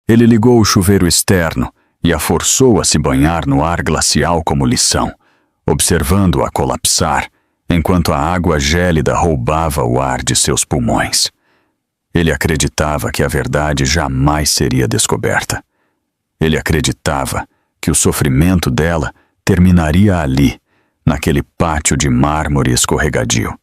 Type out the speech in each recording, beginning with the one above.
Ele ligou o chuveiro externo e a forçou a se banhar no ar glacial como lição, observando-a colapsar, enquanto a água gélida roubava o ar de seus pulmões. Ele acreditava que a verdade jamais seria descoberta. Ele acreditava que o sofrimento dela terminaria ali, naquele pátio de mármore escorregadio.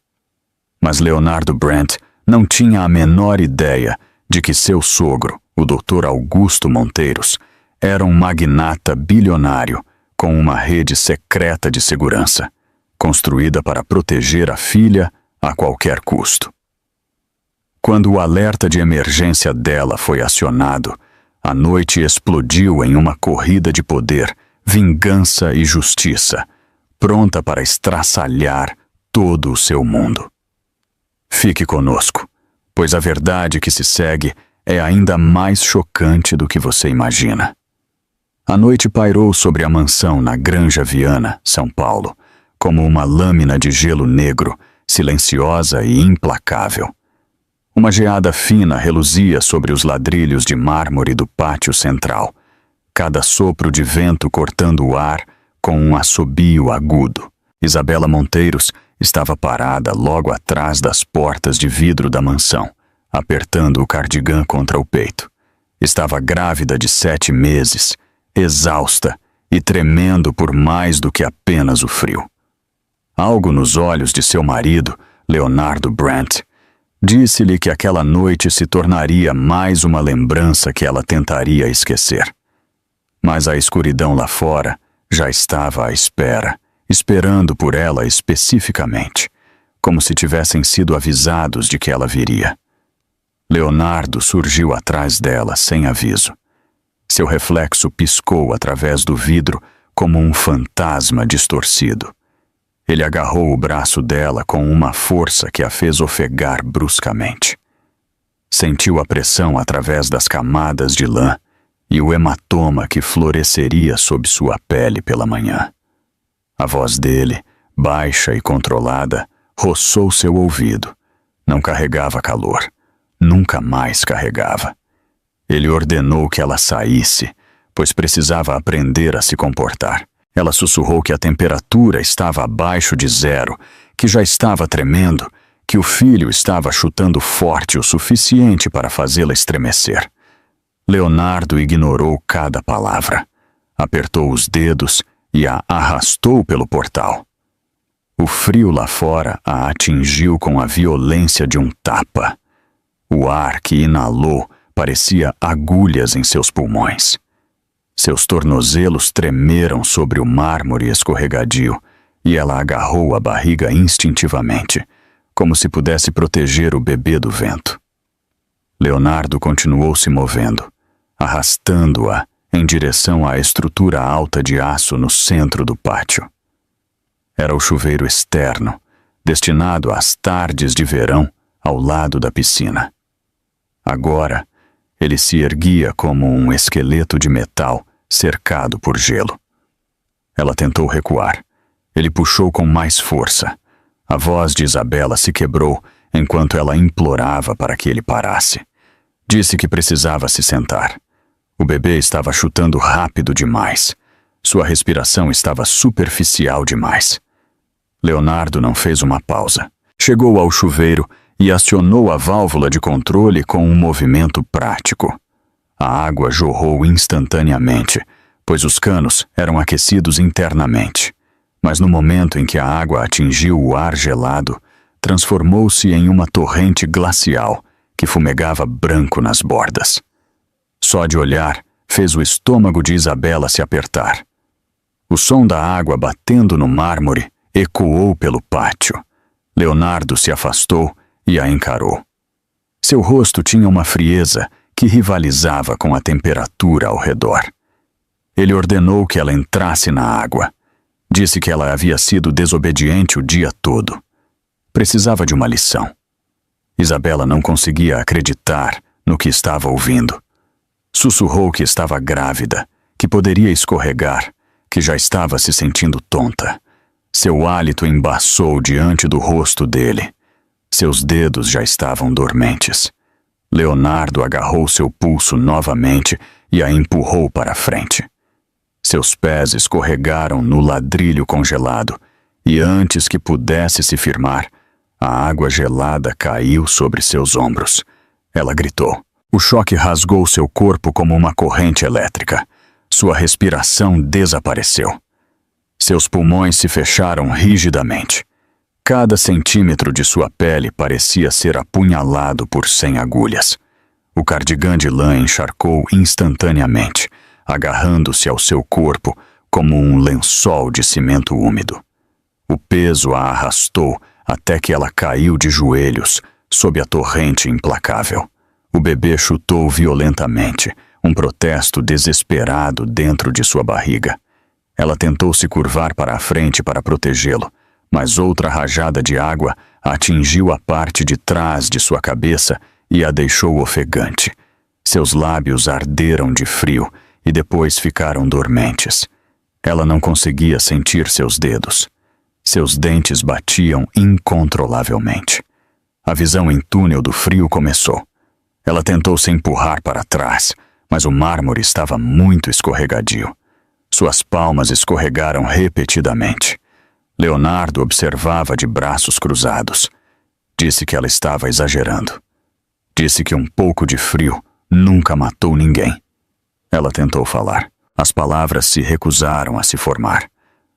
Mas Leonardo Brent não tinha a menor ideia de que seu sogro, o Dr. Augusto Monteiros, era um magnata bilionário com uma rede secreta de segurança, construída para proteger a filha a qualquer custo. Quando o alerta de emergência dela foi acionado, a noite explodiu em uma corrida de poder, vingança e justiça, pronta para estraçalhar todo o seu mundo. Fique conosco, pois a verdade que se segue é ainda mais chocante do que você imagina. A noite pairou sobre a mansão na Granja Viana, São Paulo, como uma lâmina de gelo negro, silenciosa e implacável. Uma geada fina reluzia sobre os ladrilhos de mármore do pátio central, cada sopro de vento cortando o ar com um assobio agudo. Isabela Monteiros estava parada logo atrás das portas de vidro da mansão, apertando o cardigã contra o peito. Estava grávida de 7 meses, exausta e tremendo por mais do que apenas o frio. Algo nos olhos de seu marido, Leonardo Brent, disse-lhe que aquela noite se tornaria mais uma lembrança que ela tentaria esquecer. Mas a escuridão lá fora já estava à espera, esperando por ela especificamente, como se tivessem sido avisados de que ela viria. Leonardo surgiu atrás dela sem aviso. Seu reflexo piscou através do vidro como um fantasma distorcido. Ele agarrou o braço dela com uma força que a fez ofegar bruscamente. Sentiu a pressão através das camadas de lã e o hematoma que floresceria sob sua pele pela manhã. A voz dele, baixa e controlada, roçou seu ouvido. Não carregava calor. Nunca mais carregava. Ele ordenou que ela saísse, pois precisava aprender a se comportar. Ela sussurrou que a temperatura estava abaixo de 0, que já estava tremendo, que o filho estava chutando forte o suficiente para fazê-la estremecer. Leonardo ignorou cada palavra, apertou os dedos e a arrastou pelo portal. O frio lá fora a atingiu com a violência de um tapa. O ar que inalou parecia agulhas em seus pulmões. Seus tornozelos tremeram sobre o mármore escorregadio e ela agarrou a barriga instintivamente, como se pudesse proteger o bebê do vento. Leonardo continuou se movendo, arrastando-a em direção à estrutura alta de aço no centro do pátio. Era o chuveiro externo, destinado às tardes de verão ao lado da piscina. Agora, ele se erguia como um esqueleto de metal cercado por gelo. Ela tentou recuar. Ele puxou com mais força. A voz de Isabela se quebrou enquanto ela implorava para que ele parasse. Disse que precisava se sentar. O bebê estava chutando rápido demais. Sua respiração estava superficial demais. Leonardo não fez uma pausa. Chegou ao chuveiro e acionou a válvula de controle com um movimento prático. A água jorrou instantaneamente, pois os canos eram aquecidos internamente. Mas no momento em que a água atingiu o ar gelado, transformou-se em uma torrente glacial que fumegava branco nas bordas. Só de olhar, fez o estômago de Isabela se apertar. O som da água batendo no mármore ecoou pelo pátio. Leonardo se afastou e a encarou. Seu rosto tinha uma frieza que rivalizava com a temperatura ao redor. Ele ordenou que ela entrasse na água. Disse que ela havia sido desobediente o dia todo. Precisava de uma lição. Isabela não conseguia acreditar no que estava ouvindo. Sussurrou que estava grávida, que poderia escorregar, que já estava se sentindo tonta. Seu hálito embaçou diante do rosto dele. Seus dedos já estavam dormentes. Leonardo agarrou seu pulso novamente e a empurrou para a frente. Seus pés escorregaram no ladrilho congelado e antes que pudesse se firmar, a água gelada caiu sobre seus ombros. Ela gritou. O choque rasgou seu corpo como uma corrente elétrica. Sua respiração desapareceu. Seus pulmões se fecharam rigidamente. Cada centímetro de sua pele parecia ser apunhalado por 100 agulhas. O cardigã de lã encharcou instantaneamente, agarrando-se ao seu corpo como um lençol de cimento úmido. O peso a arrastou até que ela caiu de joelhos sob a torrente implacável. O bebê chutou violentamente, um protesto desesperado dentro de sua barriga. Ela tentou se curvar para a frente para protegê-lo, mas outra rajada de água atingiu a parte de trás de sua cabeça e a deixou ofegante. Seus lábios arderam de frio e depois ficaram dormentes. Ela não conseguia sentir seus dedos. Seus dentes batiam incontrolavelmente. A visão em túnel do frio começou. Ela tentou se empurrar para trás, mas o mármore estava muito escorregadio. Suas palmas escorregaram repetidamente. Leonardo observava de braços cruzados. Disse que ela estava exagerando. Disse que um pouco de frio nunca matou ninguém. Ela tentou falar. As palavras se recusaram a se formar.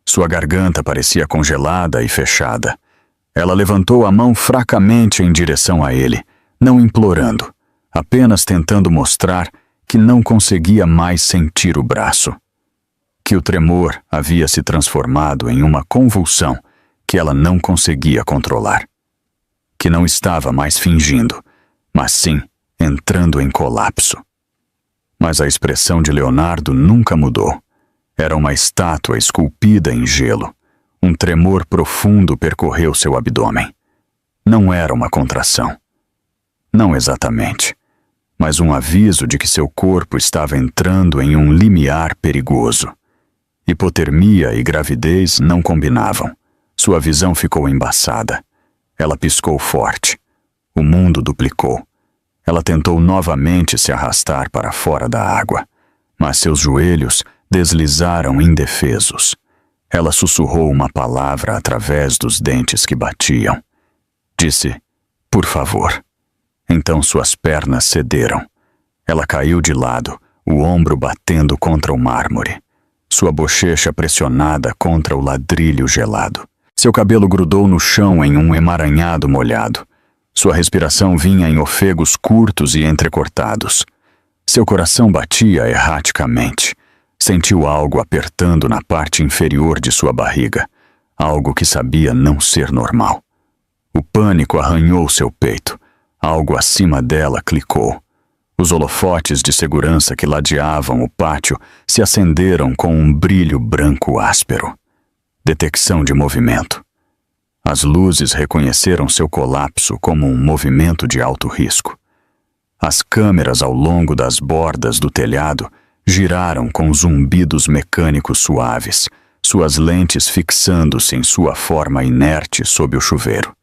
Sua garganta parecia congelada e fechada. Ela levantou a mão fracamente em direção a ele, não implorando, apenas tentando mostrar que não conseguia mais sentir o braço. Que o tremor havia se transformado em uma convulsão que ela não conseguia controlar. Que não estava mais fingindo, mas sim entrando em colapso. Mas a expressão de Leonardo nunca mudou. Era uma estátua esculpida em gelo. Um tremor profundo percorreu seu abdômen. Não era uma contração. Não exatamente, mas um aviso de que seu corpo estava entrando em um limiar perigoso. Hipotermia e gravidez não combinavam. Sua visão ficou embaçada. Ela piscou forte. O mundo duplicou. Ela tentou novamente se arrastar para fora da água, mas seus joelhos deslizaram indefesos. Ela sussurrou uma palavra através dos dentes que batiam. Disse, por favor. Então suas pernas cederam. Ela caiu de lado, o ombro batendo contra o mármore. Sua bochecha pressionada contra o ladrilho gelado. Seu cabelo grudou no chão em um emaranhado molhado. Sua respiração vinha em ofegos curtos e entrecortados. Seu coração batia erraticamente. Sentiu algo apertando na parte inferior de sua barriga, algo que sabia não ser normal. O pânico arranhou seu peito. Algo acima dela clicou. Os holofotes de segurança que ladeavam o pátio se acenderam com um brilho branco áspero. Detecção de movimento. As luzes reconheceram seu colapso como um movimento de alto risco. As câmeras ao longo das bordas do telhado giraram com zumbidos mecânicos suaves, suas lentes fixando-se em sua forma inerte sob o chuveiro.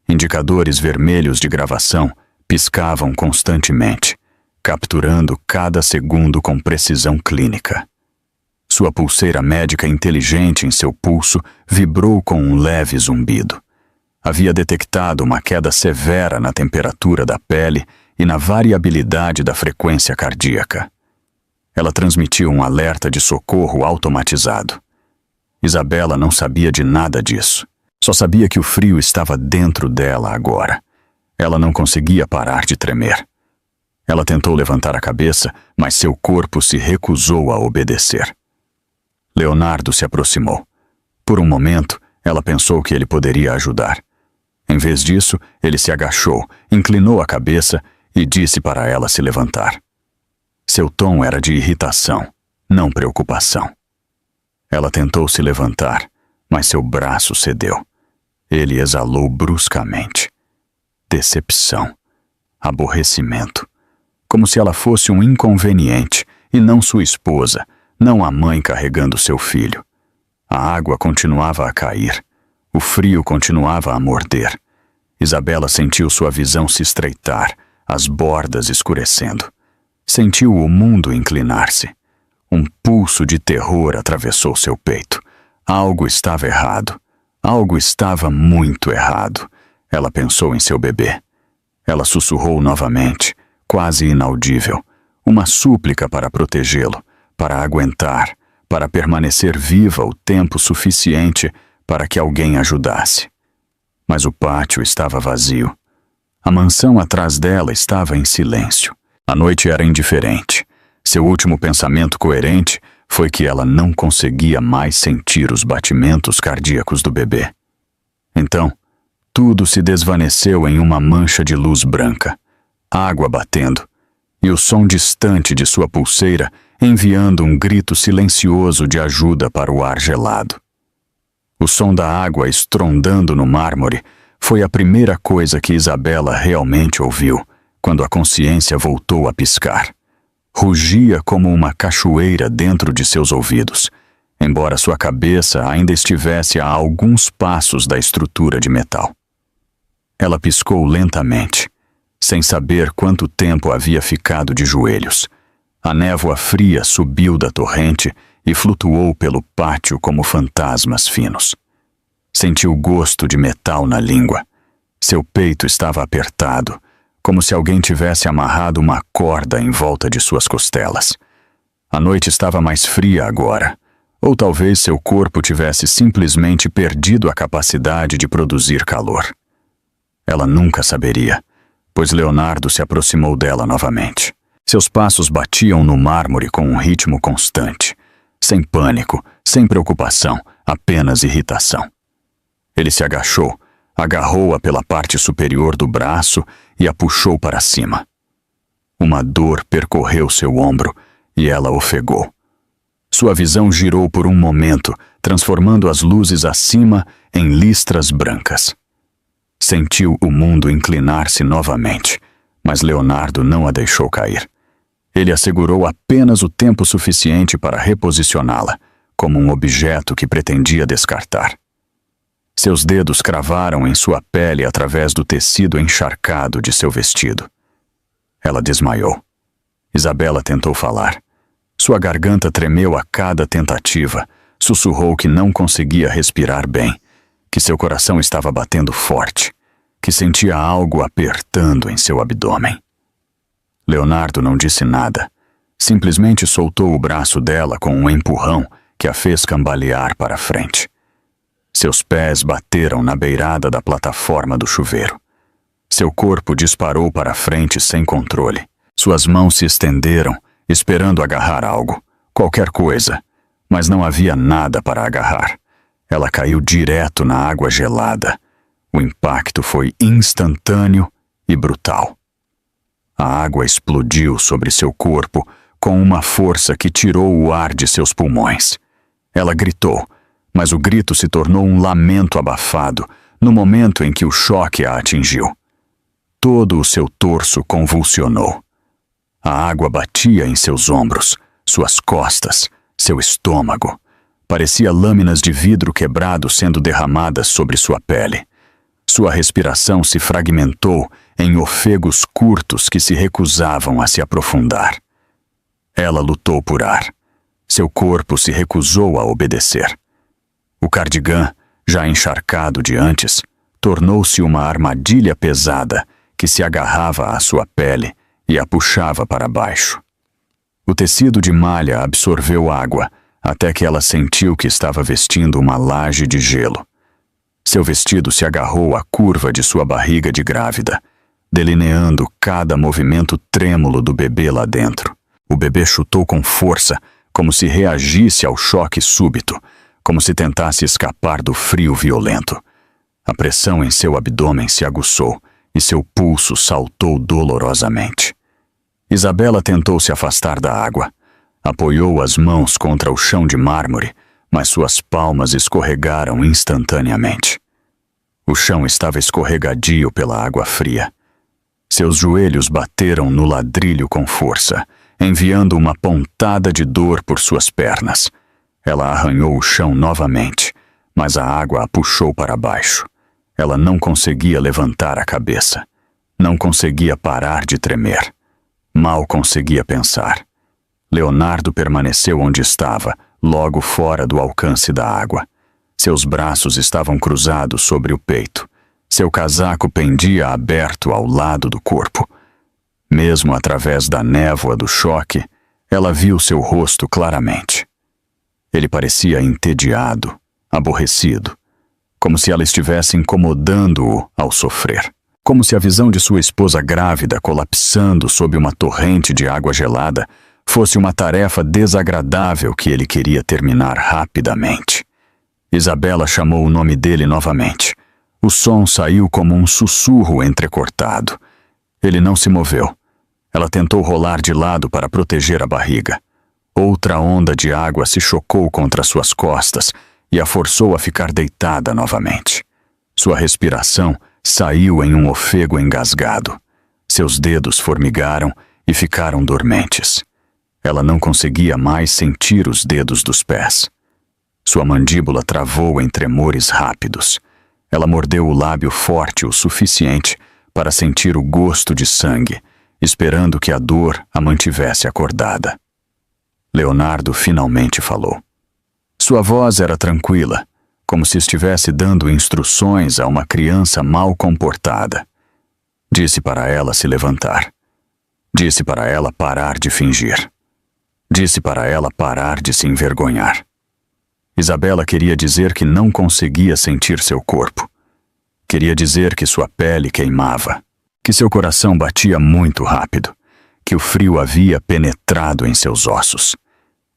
Indicadores vermelhos de gravação piscavam constantemente, capturando cada segundo com precisão clínica. Sua pulseira médica inteligente em seu pulso vibrou com um leve zumbido. Havia detectado uma queda severa na temperatura da pele e na variabilidade da frequência cardíaca. Ela transmitiu um alerta de socorro automatizado. Isabela não sabia de nada disso. Só sabia que o frio estava dentro dela agora. Ela não conseguia parar de tremer. Ela tentou levantar a cabeça, mas seu corpo se recusou a obedecer. Leonardo se aproximou. Por um momento, ela pensou que ele poderia ajudar. Em vez disso, ele se agachou, inclinou a cabeça e disse para ela se levantar. Seu tom era de irritação, não preocupação. Ela tentou se levantar, mas seu braço cedeu. Ele exalou bruscamente. Decepção. Aborrecimento. Como se ela fosse um inconveniente e não sua esposa, não a mãe carregando seu filho. A água continuava a cair. O frio continuava a morder. Isabela sentiu sua visão se estreitar, as bordas escurecendo. Sentiu o mundo inclinar-se. Um pulso de terror atravessou seu peito. Algo estava errado. Algo estava muito errado. Ela pensou em seu bebê. Ela sussurrou novamente, quase inaudível, uma súplica para protegê-lo, para aguentar, para permanecer viva o tempo suficiente para que alguém ajudasse. Mas o pátio estava vazio. A mansão atrás dela estava em silêncio. A noite era indiferente. Seu último pensamento coerente foi que ela não conseguia mais sentir os batimentos cardíacos do bebê. Então, tudo se desvaneceu em uma mancha de luz branca, água batendo, e o som distante de sua pulseira enviando um grito silencioso de ajuda para o ar gelado. O som da água estrondando no mármore foi a primeira coisa que Isabela realmente ouviu quando a consciência voltou a piscar. Rugia como uma cachoeira dentro de seus ouvidos, embora sua cabeça ainda estivesse a alguns passos da estrutura de metal. Ela piscou lentamente, sem saber quanto tempo havia ficado de joelhos. A névoa fria subiu da torrente e flutuou pelo pátio como fantasmas finos. Sentiu gosto de metal na língua. Seu peito estava apertado, como se alguém tivesse amarrado uma corda em volta de suas costelas. A noite estava mais fria agora, ou talvez seu corpo tivesse simplesmente perdido a capacidade de produzir calor. Ela nunca saberia, pois Leonardo se aproximou dela novamente. Seus passos batiam no mármore com um ritmo constante, sem pânico, sem preocupação, apenas irritação. Ele se agachou, agarrou-a pela parte superior do braço e a puxou para cima. Uma dor percorreu seu ombro e ela ofegou. Sua visão girou por um momento, transformando as luzes acima em listras brancas. Sentiu o mundo inclinar-se novamente, mas Leonardo não a deixou cair. Ele a segurou apenas o tempo suficiente para reposicioná-la, como um objeto que pretendia descartar. Seus dedos cravaram em sua pele através do tecido encharcado de seu vestido. Ela desmaiou. Isabela tentou falar. Sua garganta tremeu a cada tentativa, sussurrou que não conseguia respirar bem, que seu coração estava batendo forte, que sentia algo apertando em seu abdômen. Leonardo não disse nada, simplesmente soltou o braço dela com um empurrão que a fez cambalear para frente. Seus pés bateram na beirada da plataforma do chuveiro. Seu corpo disparou para frente sem controle. Suas mãos se estenderam, esperando agarrar algo, qualquer coisa, mas não havia nada para agarrar. Ela caiu direto na água gelada. O impacto foi instantâneo e brutal. A água explodiu sobre seu corpo com uma força que tirou o ar de seus pulmões. Ela gritou, mas o grito se tornou um lamento abafado no momento em que o choque a atingiu. Todo o seu torso convulsionou. A água batia em seus ombros, suas costas, seu estômago. Parecia lâminas de vidro quebrado sendo derramadas sobre sua pele. Sua respiração se fragmentou em ofegos curtos que se recusavam a se aprofundar. Ela lutou por ar. Seu corpo se recusou a obedecer. O cardigã, já encharcado de antes, tornou-se uma armadilha pesada que se agarrava à sua pele e a puxava para baixo. O tecido de malha absorveu água até que ela sentiu que estava vestindo uma laje de gelo. Seu vestido se agarrou à curva de sua barriga de grávida, delineando cada movimento trêmulo do bebê lá dentro. O bebê chutou com força, como se reagisse ao choque súbito, como se tentasse escapar do frio violento. A pressão em seu abdômen se aguçou e seu pulso saltou dolorosamente. Isabela tentou se afastar da água. Apoiou as mãos contra o chão de mármore, mas suas palmas escorregaram instantaneamente. O chão estava escorregadio pela água fria. Seus joelhos bateram no ladrilho com força, enviando uma pontada de dor por suas pernas. Ela arranhou o chão novamente, mas a água a puxou para baixo. Ela não conseguia levantar a cabeça. Não conseguia parar de tremer. Mal conseguia pensar. Leonardo permaneceu onde estava, logo fora do alcance da água. Seus braços estavam cruzados sobre o peito. Seu casaco pendia aberto ao lado do corpo. Mesmo através da névoa do choque, ela viu seu rosto claramente. Ele parecia entediado, aborrecido, como se ela estivesse incomodando-o ao sofrer. Como se a visão de sua esposa grávida colapsando sob uma torrente de água gelada fosse uma tarefa desagradável que ele queria terminar rapidamente. Isabela chamou o nome dele novamente. O som saiu como um sussurro entrecortado. Ele não se moveu. Ela tentou rolar de lado para proteger a barriga. Outra onda de água se chocou contra suas costas e a forçou a ficar deitada novamente. Sua respiração saiu em um ofego engasgado. Seus dedos formigaram e ficaram dormentes. Ela não conseguia mais sentir os dedos dos pés. Sua mandíbula travou em tremores rápidos. Ela mordeu o lábio forte o suficiente para sentir o gosto de sangue, esperando que a dor a mantivesse acordada. Leonardo finalmente falou. Sua voz era tranquila, como se estivesse dando instruções a uma criança mal comportada. Disse para ela se levantar. Disse para ela parar de fingir. Disse para ela parar de se envergonhar. Isabela queria dizer que não conseguia sentir seu corpo. Queria dizer que sua pele queimava, que seu coração batia muito rápido, que o frio havia penetrado em seus ossos.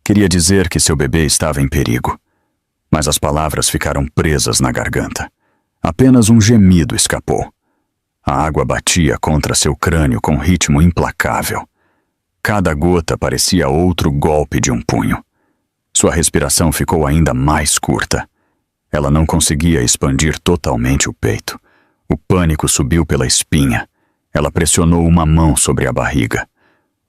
Queria dizer que seu bebê estava em perigo. Mas as palavras ficaram presas na garganta. Apenas um gemido escapou. A água batia contra seu crânio com ritmo implacável. Cada gota parecia outro golpe de um punho. Sua respiração ficou ainda mais curta. Ela não conseguia expandir totalmente o peito. O pânico subiu pela espinha. Ela pressionou uma mão sobre a barriga.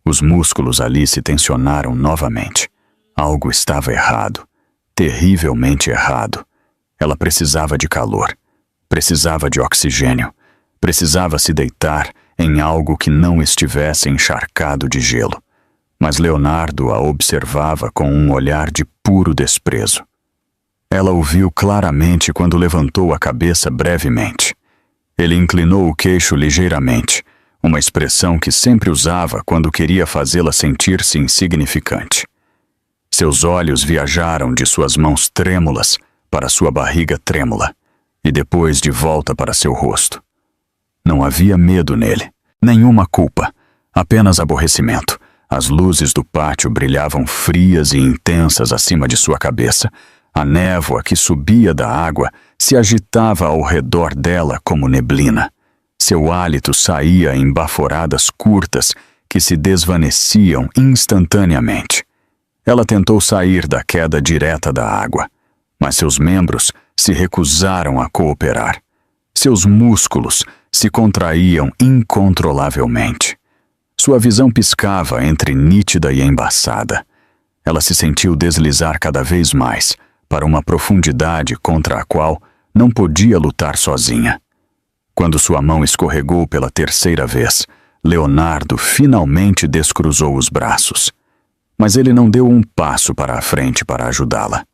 Os músculos ali se tensionaram novamente. Algo estava errado. Terrivelmente errado. Ela precisava de calor. Precisava de oxigênio. Precisava se deitar em algo que não estivesse encharcado de gelo. Mas Leonardo a observava com um olhar de puro desprezo. Ela o viu claramente quando levantou a cabeça brevemente. Ele inclinou o queixo ligeiramente, uma expressão que sempre usava quando queria fazê-la sentir-se insignificante. Seus olhos viajaram de suas mãos trêmulas para sua barriga trêmula e depois de volta para seu rosto. Não havia medo nele, nenhuma culpa, apenas aborrecimento. As luzes do pátio brilhavam frias e intensas acima de sua cabeça. A névoa que subia da água se agitava ao redor dela como neblina. Seu hálito saía em baforadas curtas que se desvaneciam instantaneamente. Ela tentou sair da queda direta da água, mas seus membros se recusaram a cooperar. Seus músculos se contraíam incontrolavelmente. Sua visão piscava entre nítida e embaçada. Ela se sentiu deslizar cada vez mais para uma profundidade contra a qual não podia lutar sozinha. Quando sua mão escorregou pela terceira vez, Leonardo finalmente descruzou os braços. Mas ele não deu um passo para a frente para ajudá-la.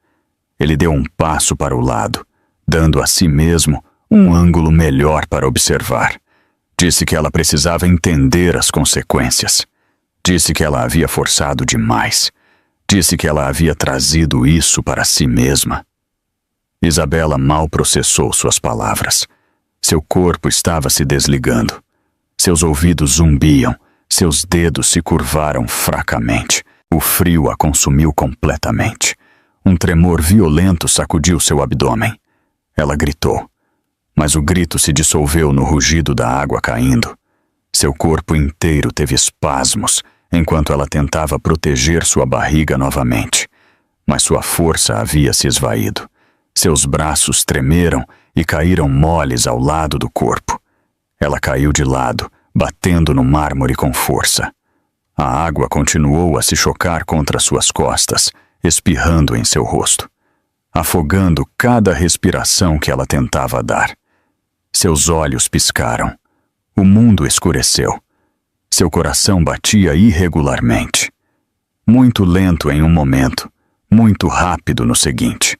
Ele deu um passo para o lado, dando a si mesmo um ângulo melhor para observar. Disse que ela precisava entender as consequências. Disse que ela havia forçado demais. Disse que ela havia trazido isso para si mesma. Isabela mal processou suas palavras. Seu corpo estava se desligando. Seus ouvidos zumbiam. Seus dedos se curvaram fracamente. O frio a consumiu completamente. Um tremor violento sacudiu seu abdômen. Ela gritou. Mas o grito se dissolveu no rugido da água caindo. Seu corpo inteiro teve espasmos, enquanto ela tentava proteger sua barriga novamente. Mas sua força havia se esvaído. Seus braços tremeram e caíram moles ao lado do corpo. Ela caiu de lado, batendo no mármore com força. A água continuou a se chocar contra suas costas, espirrando em seu rosto, afogando cada respiração que ela tentava dar. Seus olhos piscaram. O mundo escureceu. Seu coração batia irregularmente. Muito lento em um momento, muito rápido no seguinte.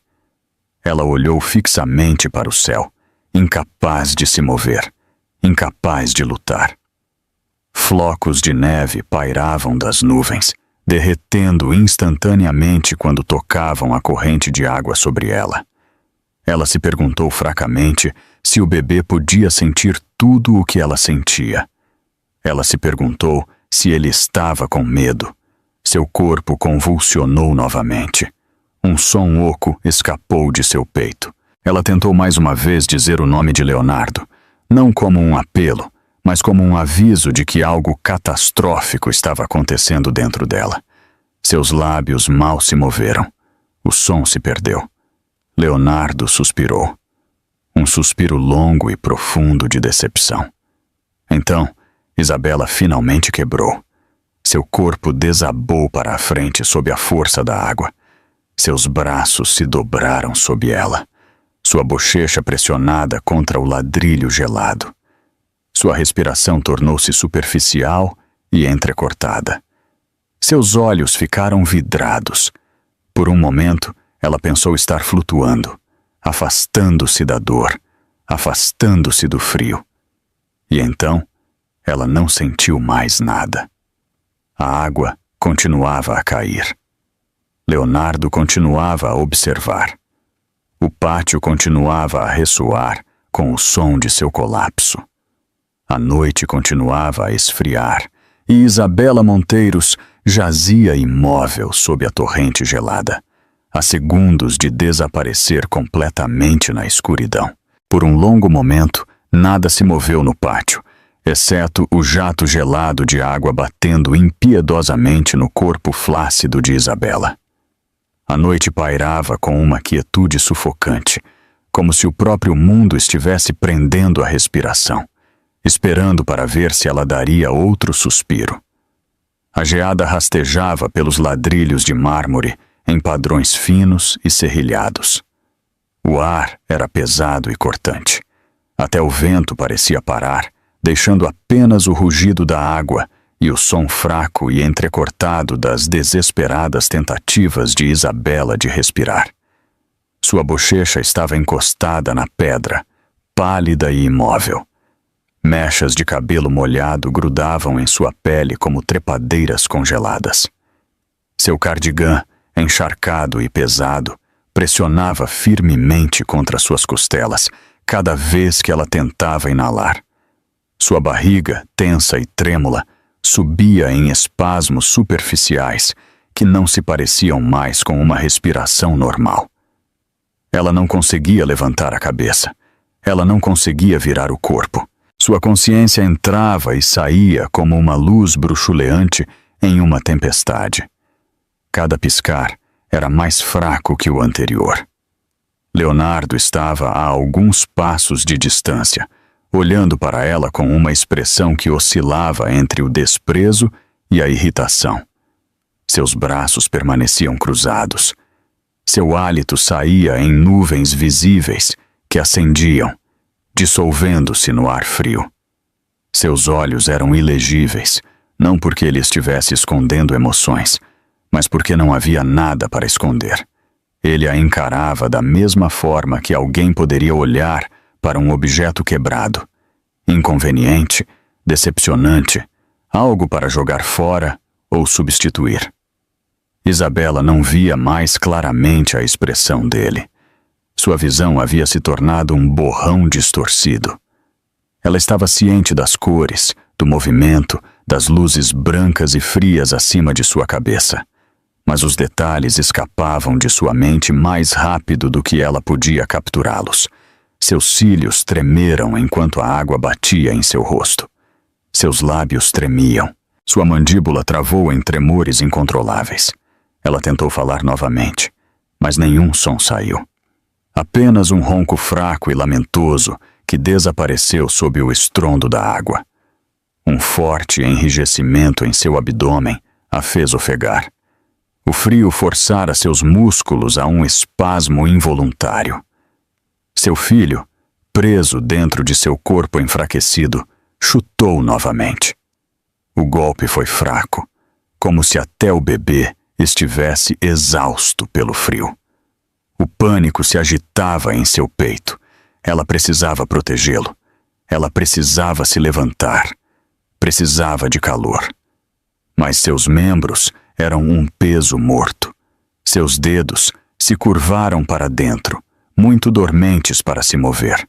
Ela olhou fixamente para o céu, incapaz de se mover, incapaz de lutar. Flocos de neve pairavam das nuvens, derretendo instantaneamente quando tocavam a corrente de água sobre ela. Ela se perguntou fracamente se o bebê podia sentir tudo o que ela sentia. Ela se perguntou se ele estava com medo. Seu corpo convulsionou novamente. Um som oco escapou de seu peito. Ela tentou mais uma vez dizer o nome de Leonardo, não como um apelo, mas como um aviso de que algo catastrófico estava acontecendo dentro dela. Seus lábios mal se moveram. O som se perdeu. Leonardo suspirou. Um suspiro longo e profundo de decepção. Então, Isabela finalmente quebrou. Seu corpo desabou para a frente sob a força da água. Seus braços se dobraram sob ela. Sua bochecha pressionada contra o ladrilho gelado. Sua respiração tornou-se superficial e entrecortada. Seus olhos ficaram vidrados. Por um momento, ela pensou estar flutuando, afastando-se da dor, afastando-se do frio. E então, ela não sentiu mais nada. A água continuava a cair. Leonardo continuava a observar. O pátio continuava a ressoar com o som de seu colapso. A noite continuava a esfriar e Isabela Monteiros jazia imóvel sob a torrente gelada, a segundos de desaparecer completamente na escuridão. Por um longo momento, nada se moveu no pátio, exceto o jato gelado de água batendo impiedosamente no corpo flácido de Isabela. A noite pairava com uma quietude sufocante, como se o próprio mundo estivesse prendendo a respiração, esperando para ver se ela daria outro suspiro. A geada rastejava pelos ladrilhos de mármore em padrões finos e serrilhados. O ar era pesado e cortante. Até o vento parecia parar, deixando apenas o rugido da água e o som fraco e entrecortado das desesperadas tentativas de Isabela de respirar. Sua bochecha estava encostada na pedra, pálida e imóvel. Mechas de cabelo molhado grudavam em sua pele como trepadeiras congeladas. Seu cardigã, encharcado e pesado, pressionava firmemente contra suas costelas cada vez que ela tentava inalar. Sua barriga, tensa e trêmula, subia em espasmos superficiais que não se pareciam mais com uma respiração normal. Ela não conseguia levantar a cabeça. Ela não conseguia virar o corpo. Sua consciência entrava e saía como uma luz bruxuleante em uma tempestade. Cada piscar era mais fraco que o anterior. Leonardo estava a alguns passos de distância, olhando para ela com uma expressão que oscilava entre o desprezo e a irritação. Seus braços permaneciam cruzados. Seu hálito saía em nuvens visíveis que ascendiam, dissolvendo-se no ar frio. Seus olhos eram ilegíveis, não porque ele estivesse escondendo emoções, mas porque não havia nada para esconder. Ele a encarava da mesma forma que alguém poderia olhar para um objeto quebrado, inconveniente, decepcionante, algo para jogar fora ou substituir. Isabela não via mais claramente a expressão dele. Sua visão havia se tornado um borrão distorcido. Ela estava ciente das cores, do movimento, das luzes brancas e frias acima de sua cabeça. Mas os detalhes escapavam de sua mente mais rápido do que ela podia capturá-los. Seus cílios tremeram enquanto a água batia em seu rosto. Seus lábios tremiam. Sua mandíbula travou em tremores incontroláveis. Ela tentou falar novamente, mas nenhum som saiu. Apenas um ronco fraco e lamentoso que desapareceu sob o estrondo da água. Um forte enrijecimento em seu abdômen a fez ofegar. O frio forçara seus músculos a um espasmo involuntário. Seu filho, preso dentro de seu corpo enfraquecido, chutou novamente. O golpe foi fraco, como se até o bebê estivesse exausto pelo frio. O pânico se agitava em seu peito. Ela precisava protegê-lo. Ela precisava se levantar. Precisava de calor. Mas seus membros eram um peso morto. Seus dedos se curvaram para dentro, muito dormentes para se mover.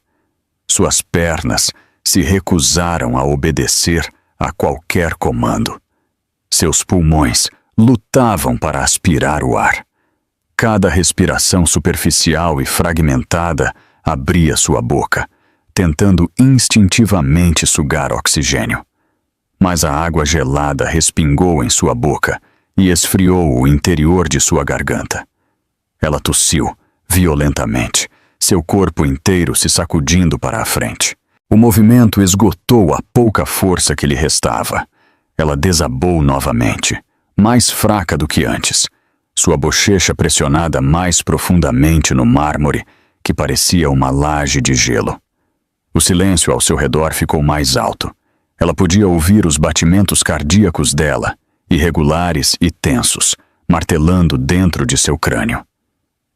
Suas pernas se recusaram a obedecer a qualquer comando. Seus pulmões lutavam para aspirar o ar. Cada respiração superficial e fragmentada abria sua boca, tentando instintivamente sugar oxigênio. Mas a água gelada respingou em sua boca e esfriou o interior de sua garganta. Ela tossiu violentamente, seu corpo inteiro se sacudindo para a frente. O movimento esgotou a pouca força que lhe restava. Ela desabou novamente, mais fraca do que antes, sua bochecha pressionada mais profundamente no mármore, que parecia uma laje de gelo. O silêncio ao seu redor ficou mais alto. Ela podia ouvir os batimentos cardíacos dela, irregulares e tensos, martelando dentro de seu crânio.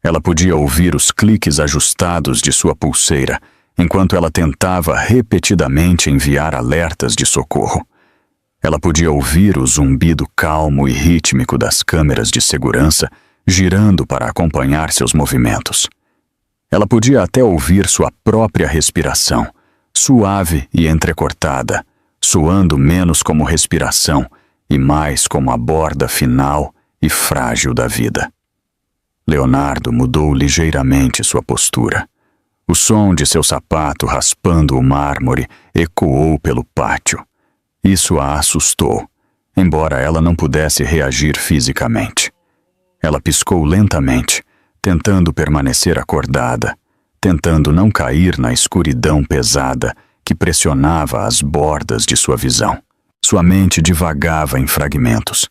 Ela podia ouvir os cliques ajustados de sua pulseira, enquanto ela tentava repetidamente enviar alertas de socorro. Ela podia ouvir o zumbido calmo e rítmico das câmeras de segurança girando para acompanhar seus movimentos. Ela podia até ouvir sua própria respiração, suave e entrecortada, soando menos como respiração e mais como a borda final e frágil da vida. Leonardo mudou ligeiramente sua postura. O som de seu sapato raspando o mármore ecoou pelo pátio. Isso a assustou, embora ela não pudesse reagir fisicamente. Ela piscou lentamente, tentando permanecer acordada, tentando não cair na escuridão pesada que pressionava as bordas de sua visão. Sua mente divagava em fragmentos.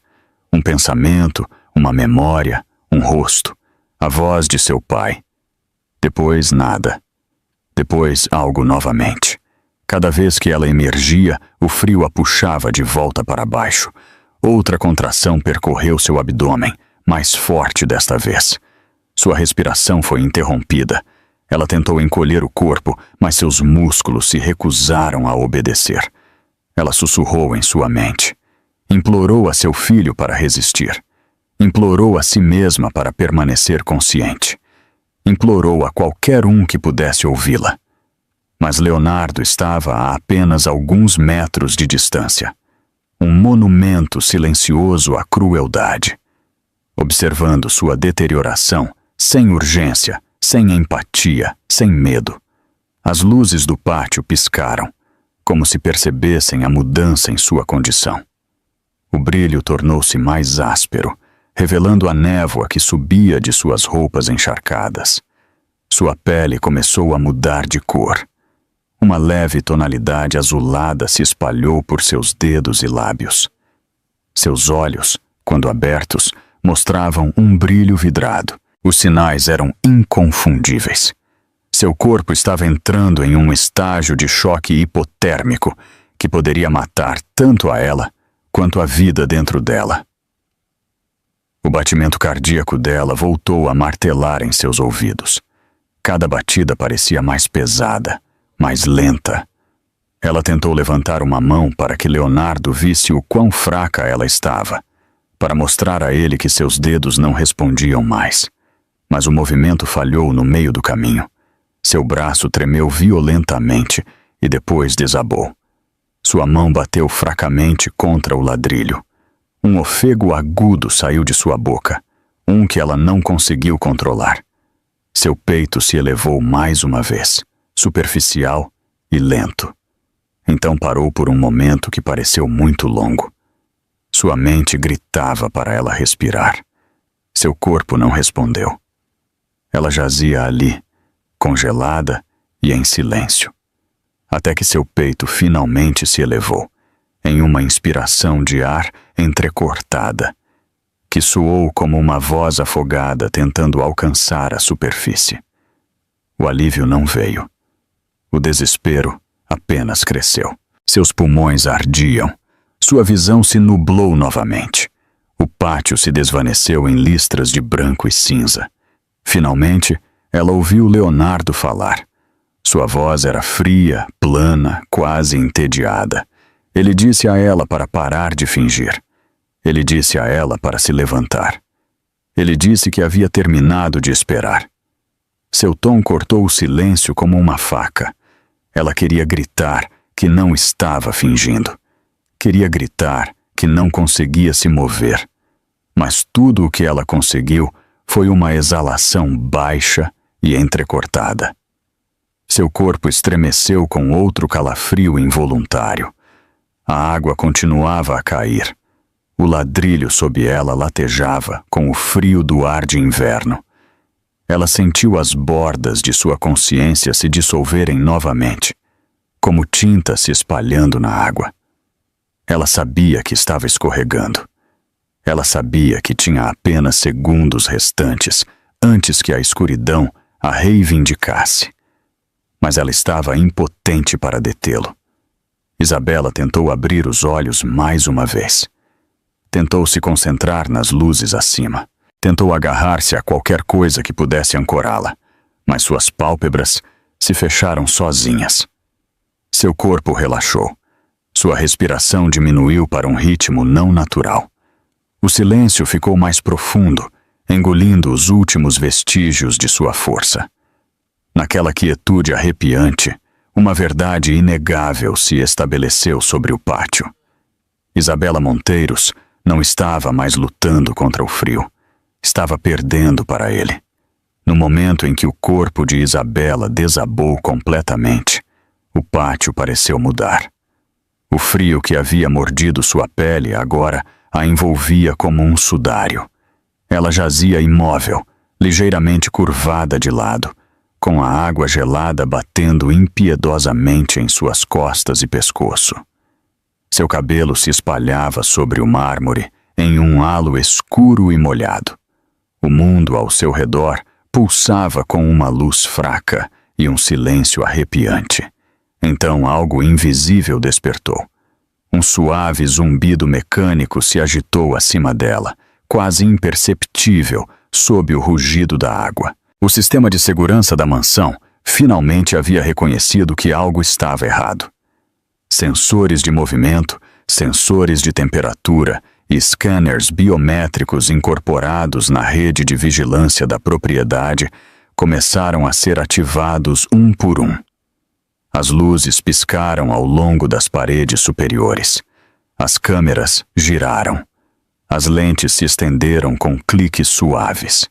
Um pensamento, uma memória, um rosto, a voz de seu pai. Depois nada. Depois algo novamente. Cada vez que ela emergia, o frio a puxava de volta para baixo. Outra contração percorreu seu abdômen, mais forte desta vez. Sua respiração foi interrompida. Ela tentou encolher o corpo, mas seus músculos se recusaram a obedecer. Ela sussurrou em sua mente. Implorou a seu filho para resistir. Implorou a si mesma para permanecer consciente. Implorou a qualquer um que pudesse ouvi-la. Mas Leonardo estava a apenas alguns metros de distância. Um monumento silencioso à crueldade. Observando sua deterioração, sem urgência, sem empatia, sem medo. As luzes do pátio piscaram, como se percebessem a mudança em sua condição. O brilho tornou-se mais áspero, revelando a névoa que subia de suas roupas encharcadas. Sua pele começou a mudar de cor. Uma leve tonalidade azulada se espalhou por seus dedos e lábios. Seus olhos, quando abertos, mostravam um brilho vidrado. Os sinais eram inconfundíveis. Seu corpo estava entrando em um estágio de choque hipotérmico que poderia matar tanto a ela quanto a vida dentro dela. O batimento cardíaco dela voltou a martelar em seus ouvidos. Cada batida parecia mais pesada, mais lenta. Ela tentou levantar uma mão para que Leonardo visse o quão fraca ela estava, para mostrar a ele que seus dedos não respondiam mais. Mas o movimento falhou no meio do caminho. Seu braço tremeu violentamente e depois desabou. Sua mão bateu fracamente contra o ladrilho. Um ofego agudo saiu de sua boca, um que ela não conseguiu controlar. Seu peito se elevou mais uma vez, superficial e lento. Então parou por um momento que pareceu muito longo. Sua mente gritava para ela respirar. Seu corpo não respondeu. Ela jazia ali, congelada e em silêncio, até que seu peito finalmente se elevou, em uma inspiração de ar entrecortada, que soou como uma voz afogada tentando alcançar a superfície. O alívio não veio. O desespero apenas cresceu. Seus pulmões ardiam. Sua visão se nublou novamente. O pátio se desvaneceu em listras de branco e cinza. Finalmente, ela ouviu Leonardo falar. Sua voz era fria, plana, quase entediada. Ele disse a ela para parar de fingir. Ele disse a ela para se levantar. Ele disse que havia terminado de esperar. Seu tom cortou o silêncio como uma faca. Ela queria gritar que não estava fingindo. Queria gritar que não conseguia se mover. Mas tudo o que ela conseguiu foi uma exalação baixa e entrecortada. Seu corpo estremeceu com outro calafrio involuntário. A água continuava a cair. O ladrilho sob ela latejava com o frio do ar de inverno. Ela sentiu as bordas de sua consciência se dissolverem novamente, como tinta se espalhando na água. Ela sabia que estava escorregando. Ela sabia que tinha apenas segundos restantes antes que a escuridão a reivindicasse. Mas ela estava impotente para detê-lo. Isabela tentou abrir os olhos mais uma vez. Tentou se concentrar nas luzes acima. Tentou agarrar-se a qualquer coisa que pudesse ancorá-la, mas suas pálpebras se fecharam sozinhas. Seu corpo relaxou. Sua respiração diminuiu para um ritmo não natural. O silêncio ficou mais profundo, engolindo os últimos vestígios de sua força. Naquela quietude arrepiante, uma verdade inegável se estabeleceu sobre o pátio. Isabela Monteiros não estava mais lutando contra o frio. Estava perdendo para ele. No momento em que o corpo de Isabela desabou completamente, o pátio pareceu mudar. O frio que havia mordido sua pele agora a envolvia como um sudário. Ela jazia imóvel, ligeiramente curvada de lado, com a água gelada batendo impiedosamente em suas costas e pescoço. Seu cabelo se espalhava sobre o mármore em um halo escuro e molhado. O mundo ao seu redor pulsava com uma luz fraca e um silêncio arrepiante. Então algo invisível despertou. Um suave zumbido mecânico se agitou acima dela, quase imperceptível, sob o rugido da água. O sistema de segurança da mansão finalmente havia reconhecido que algo estava errado. Sensores de movimento, sensores de temperatura e scanners biométricos incorporados na rede de vigilância da propriedade começaram a ser ativados um por um. As luzes piscaram ao longo das paredes superiores. As câmeras giraram. As lentes se estenderam com cliques suaves.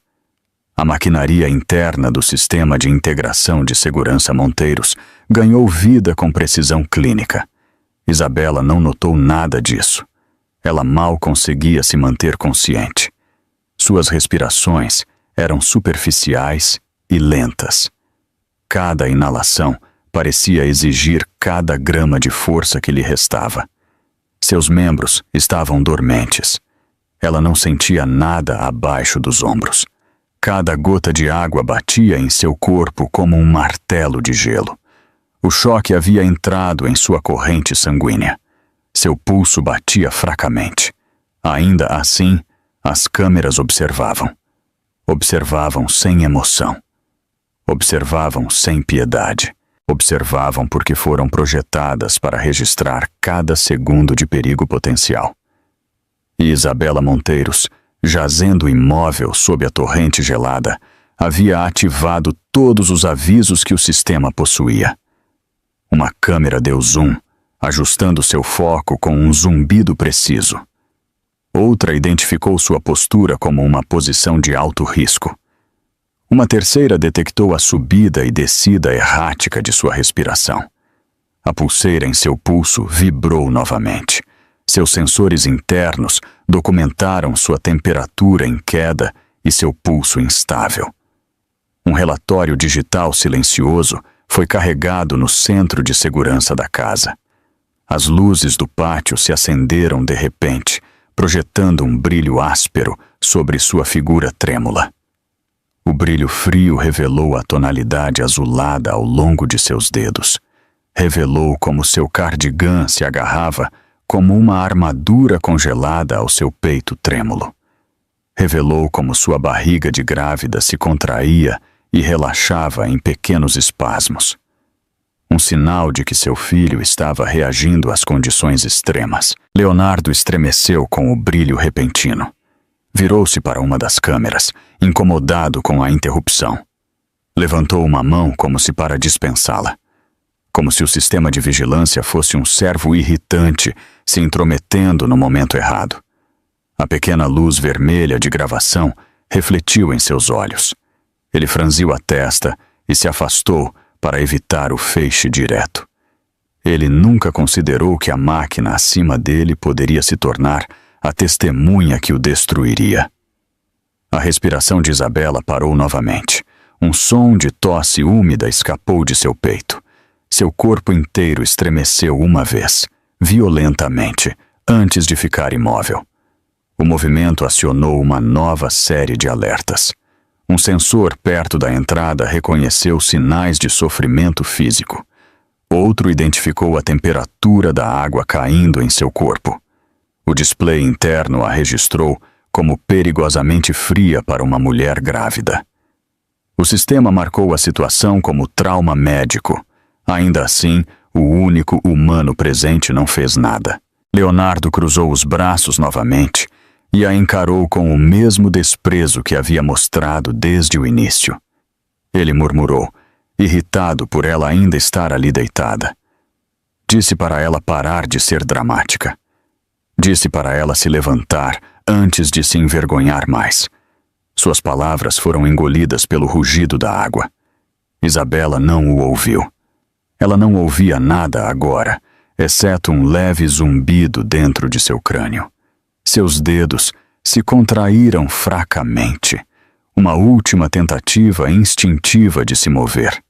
A maquinaria interna do sistema de integração de segurança Monteiros ganhou vida com precisão clínica. Isabela não notou nada disso. Ela mal conseguia se manter consciente. Suas respirações eram superficiais e lentas. Cada inalação parecia exigir cada grama de força que lhe restava. Seus membros estavam dormentes. Ela não sentia nada abaixo dos ombros. Cada gota de água batia em seu corpo como um martelo de gelo. O choque havia entrado em sua corrente sanguínea. Seu pulso batia fracamente. Ainda assim, as câmeras observavam. Observavam sem emoção. Observavam sem piedade. Observavam porque foram projetadas para registrar cada segundo de perigo potencial. E Isabela Monteiros, jazendo imóvel sob a torrente gelada, havia ativado todos os avisos que o sistema possuía. Uma câmera deu zoom, ajustando seu foco com um zumbido preciso. Outra identificou sua postura como uma posição de alto risco. Uma terceira detectou a subida e descida errática de sua respiração. A pulseira em seu pulso vibrou novamente. Seus sensores internos documentaram sua temperatura em queda e seu pulso instável. Um relatório digital silencioso foi carregado no centro de segurança da casa. As luzes do pátio se acenderam de repente, projetando um brilho áspero sobre sua figura trêmula. O brilho frio revelou a tonalidade azulada ao longo de seus dedos. revelou como seu cardigã se agarrava como uma armadura congelada ao seu peito trêmulo. Revelou como sua barriga de grávida se contraía e relaxava em pequenos espasmos. Um sinal de que seu filho estava reagindo às condições extremas. Leonardo estremeceu com o brilho repentino. Virou-se para uma das câmeras, incomodado com a interrupção. Levantou uma mão como se para dispensá-la. Como se o sistema de vigilância fosse um servo irritante se intrometendo no momento errado. A pequena luz vermelha de gravação refletiu em seus olhos. Ele franziu a testa e se afastou para evitar o feixe direto. Ele nunca considerou que a máquina acima dele poderia se tornar a testemunha que o destruiria. A respiração de Isabela parou novamente. Um som de tosse úmida escapou de seu peito. Seu corpo inteiro estremeceu uma vez, violentamente, antes de ficar imóvel. O movimento acionou uma nova série de alertas. Um sensor perto da entrada reconheceu sinais de sofrimento físico. Outro identificou a temperatura da água caindo em seu corpo. O display interno a registrou como perigosamente fria para uma mulher grávida. O sistema marcou a situação como trauma médico. Ainda assim, o único humano presente não fez nada. Leonardo cruzou os braços novamente e a encarou com o mesmo desprezo que havia mostrado desde o início. Ele murmurou, irritado por ela ainda estar ali deitada. Disse para ela parar de ser dramática. Disse para ela se levantar antes de se envergonhar mais. Suas palavras foram engolidas pelo rugido da água. Isabela não o ouviu. Ela não ouvia nada agora, exceto um leve zumbido dentro de seu crânio. Seus dedos se contraíram fracamente. Uma última tentativa instintiva de se mover.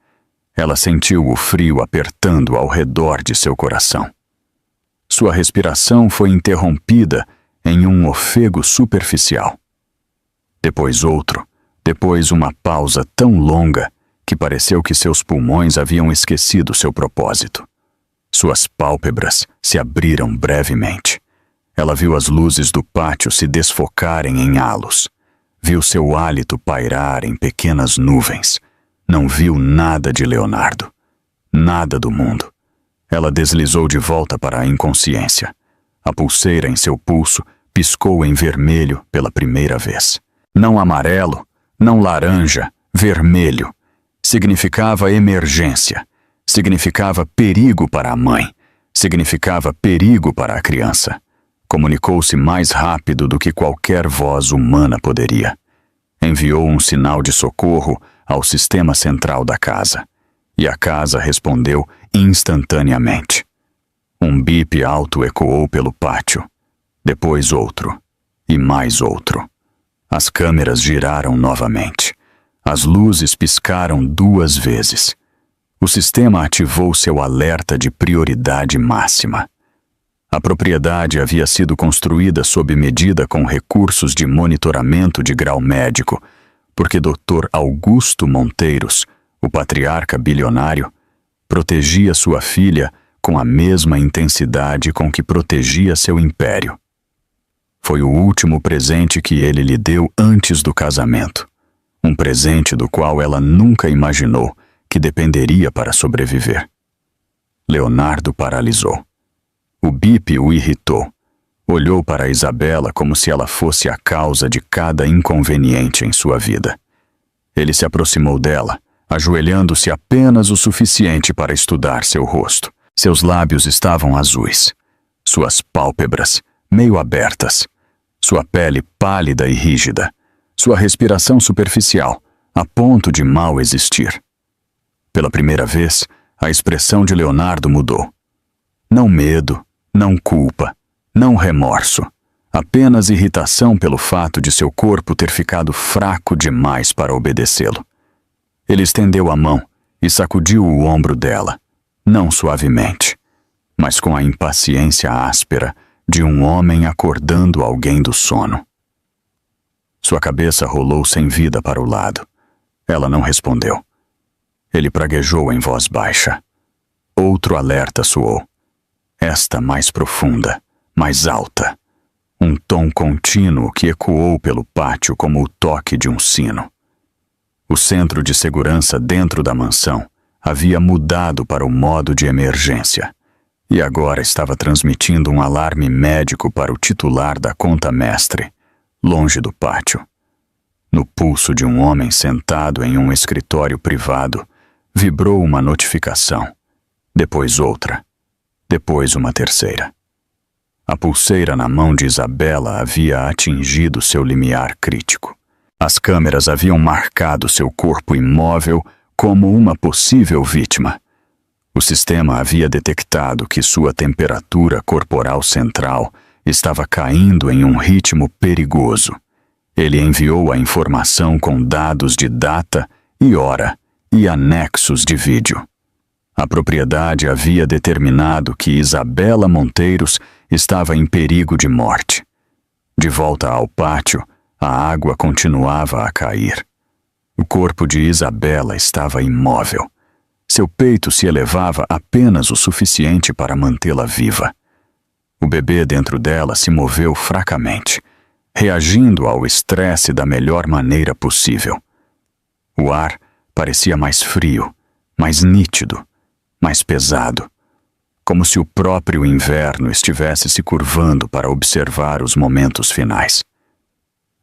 Ela sentiu o frio apertando ao redor de seu coração. Sua respiração foi interrompida em um ofego superficial. Depois outro, depois uma pausa tão longa que pareceu que seus pulmões haviam esquecido seu propósito. Suas pálpebras se abriram brevemente. Ela viu as luzes do pátio se desfocarem em halos. Viu seu hálito pairar em pequenas nuvens. Não viu nada de Leonardo. Nada do mundo. Ela deslizou de volta para a inconsciência. A pulseira em seu pulso piscou em vermelho pela primeira vez. Não amarelo, não laranja, vermelho. Significava emergência. Significava perigo para a mãe. Significava perigo para a criança. Comunicou-se mais rápido do que qualquer voz humana poderia. Enviou um sinal de socorro ao sistema central da casa. E a casa respondeu instantaneamente. Um bip alto ecoou pelo pátio. Depois outro. E mais outro. As câmeras giraram novamente. As luzes piscaram 2 vezes. O sistema ativou seu alerta de prioridade máxima. A propriedade havia sido construída sob medida com recursos de monitoramento de grau médico, porque Dr. Augusto Monteiros, o patriarca bilionário, protegia sua filha com a mesma intensidade com que protegia seu império. Foi o último presente que ele lhe deu antes do casamento. Um presente do qual ela nunca imaginou que dependeria para sobreviver. Leonardo paralisou. O bip o irritou. Olhou para Isabela como se ela fosse a causa de cada inconveniente em sua vida. Ele se aproximou dela, ajoelhando-se apenas o suficiente para estudar seu rosto. Seus lábios estavam azuis. Suas pálpebras, meio abertas. Sua pele pálida e rígida. Sua respiração superficial, a ponto de mal existir. Pela primeira vez, a expressão de Leonardo mudou. Não medo, não culpa, não remorso. Apenas irritação pelo fato de seu corpo ter ficado fraco demais para obedecê-lo. Ele estendeu a mão e sacudiu o ombro dela, não suavemente, mas com a impaciência áspera de um homem acordando alguém do sono. Sua cabeça rolou sem vida para o lado. Ela não respondeu. Ele praguejou em voz baixa. outro alerta soou. Esta mais profunda, mais alta. Um tom contínuo que ecoou pelo pátio como o toque de um sino. O centro de segurança dentro da mansão havia mudado para o modo de emergência e agora estava transmitindo um alarme médico para o titular da conta mestre, longe do pátio. No pulso de um homem sentado em um escritório privado, vibrou uma notificação, depois outra, depois uma terceira. A pulseira na mão de Isabela havia atingido seu limiar crítico. As câmeras haviam marcado seu corpo imóvel como uma possível vítima. O sistema havia detectado que sua temperatura corporal central estava caindo em um ritmo perigoso. Ele enviou a informação com dados de data e hora e anexos de vídeo. A propriedade havia determinado que Isabela Monteiros estava em perigo de morte. De volta ao pátio, a água continuava a cair. O corpo de Isabela estava imóvel. Seu peito se elevava apenas o suficiente para mantê-la viva. O bebê dentro dela se moveu fracamente, reagindo ao estresse da melhor maneira possível. O ar parecia mais frio, mais nítido, mais pesado, como se o próprio inverno estivesse se curvando para observar os momentos finais.